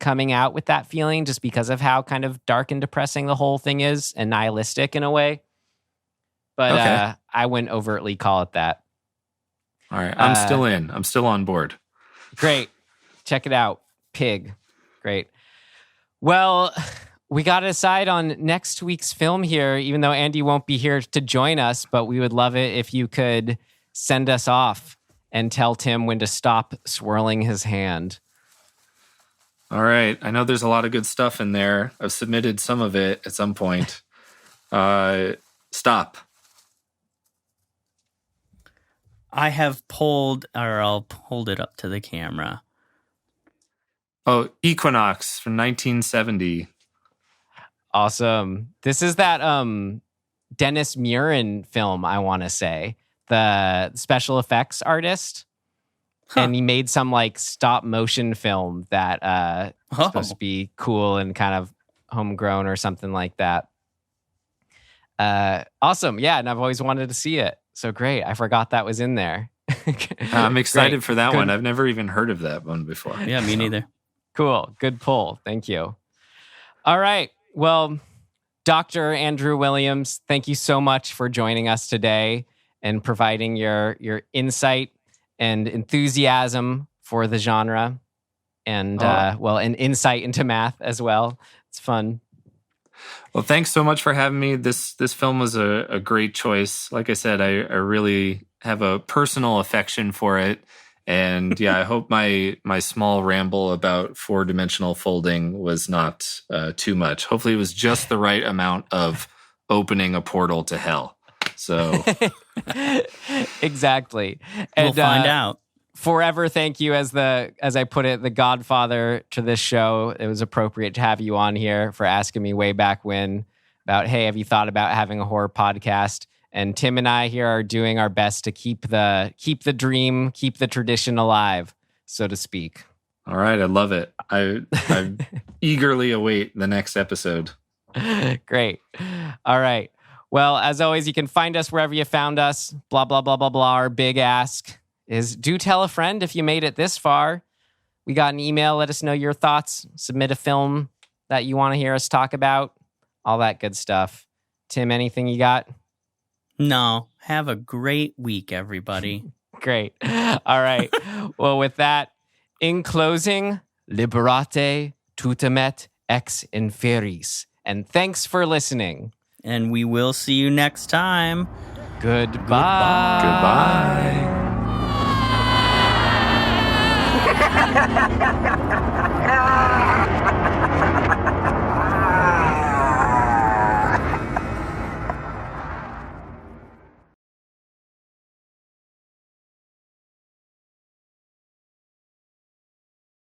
coming out with that feeling just because of how kind of dark and depressing the whole thing is and nihilistic in a way. But okay. I wouldn't overtly call it that. All right. I'm still in. I'm still on board. Great. Check it out. Pig. Great. Well, we got to decide on next week's film here, even though Andy won't be here to join us, but we would love it if you could send us off and tell Tim when to stop swirling his hand. All right. I know there's a lot of good stuff in there. I've submitted some of it at some point. Stop. I'll hold it up to the camera. Oh, Equinox from 1970. Awesome. This is that Dennis Muren film, I want to say. The special effects artist. Huh. And he made some like stop motion film that supposed to be cool and kind of homegrown or something like that. Awesome. Yeah, and I've always wanted to see it. So great. I forgot that was in there. I'm excited for that one. I've never even heard of that one before. Yeah, me neither. Cool. Good pull. Thank you. All right. Well, Dr. Andrew Williams, thank you so much for joining us today and providing your insight and enthusiasm for the genre and, an insight into math as well. It's fun. Well, thanks so much for having me. This film was a great choice. Like I said, I really have a personal affection for it. And yeah, I hope my small ramble about 4-dimensional folding was not too much. Hopefully it was just the right amount of opening a portal to hell. So exactly. We'll find out. Forever thank you as I put it, the godfather to this show. It was appropriate to have you on here for asking me way back when about, hey, have you thought about having a horror podcast? And Tim and I here are doing our best to keep the dream, keep the tradition alive, so to speak. All right, I love it. I eagerly await the next episode. Great. All right. Well, as always, you can find us wherever you found us. Blah, blah, blah, blah, blah. Our big ask is do tell a friend if you made it this far. We got an email. Let us know your thoughts. Submit a film that you want to hear us talk about. All that good stuff. Tim, anything you got? No. Have a great week, everybody. Great. All right. Well, with that, in closing, liberate tutemet ex inferis. And thanks for listening. And we will see you next time. Goodbye. Goodbye.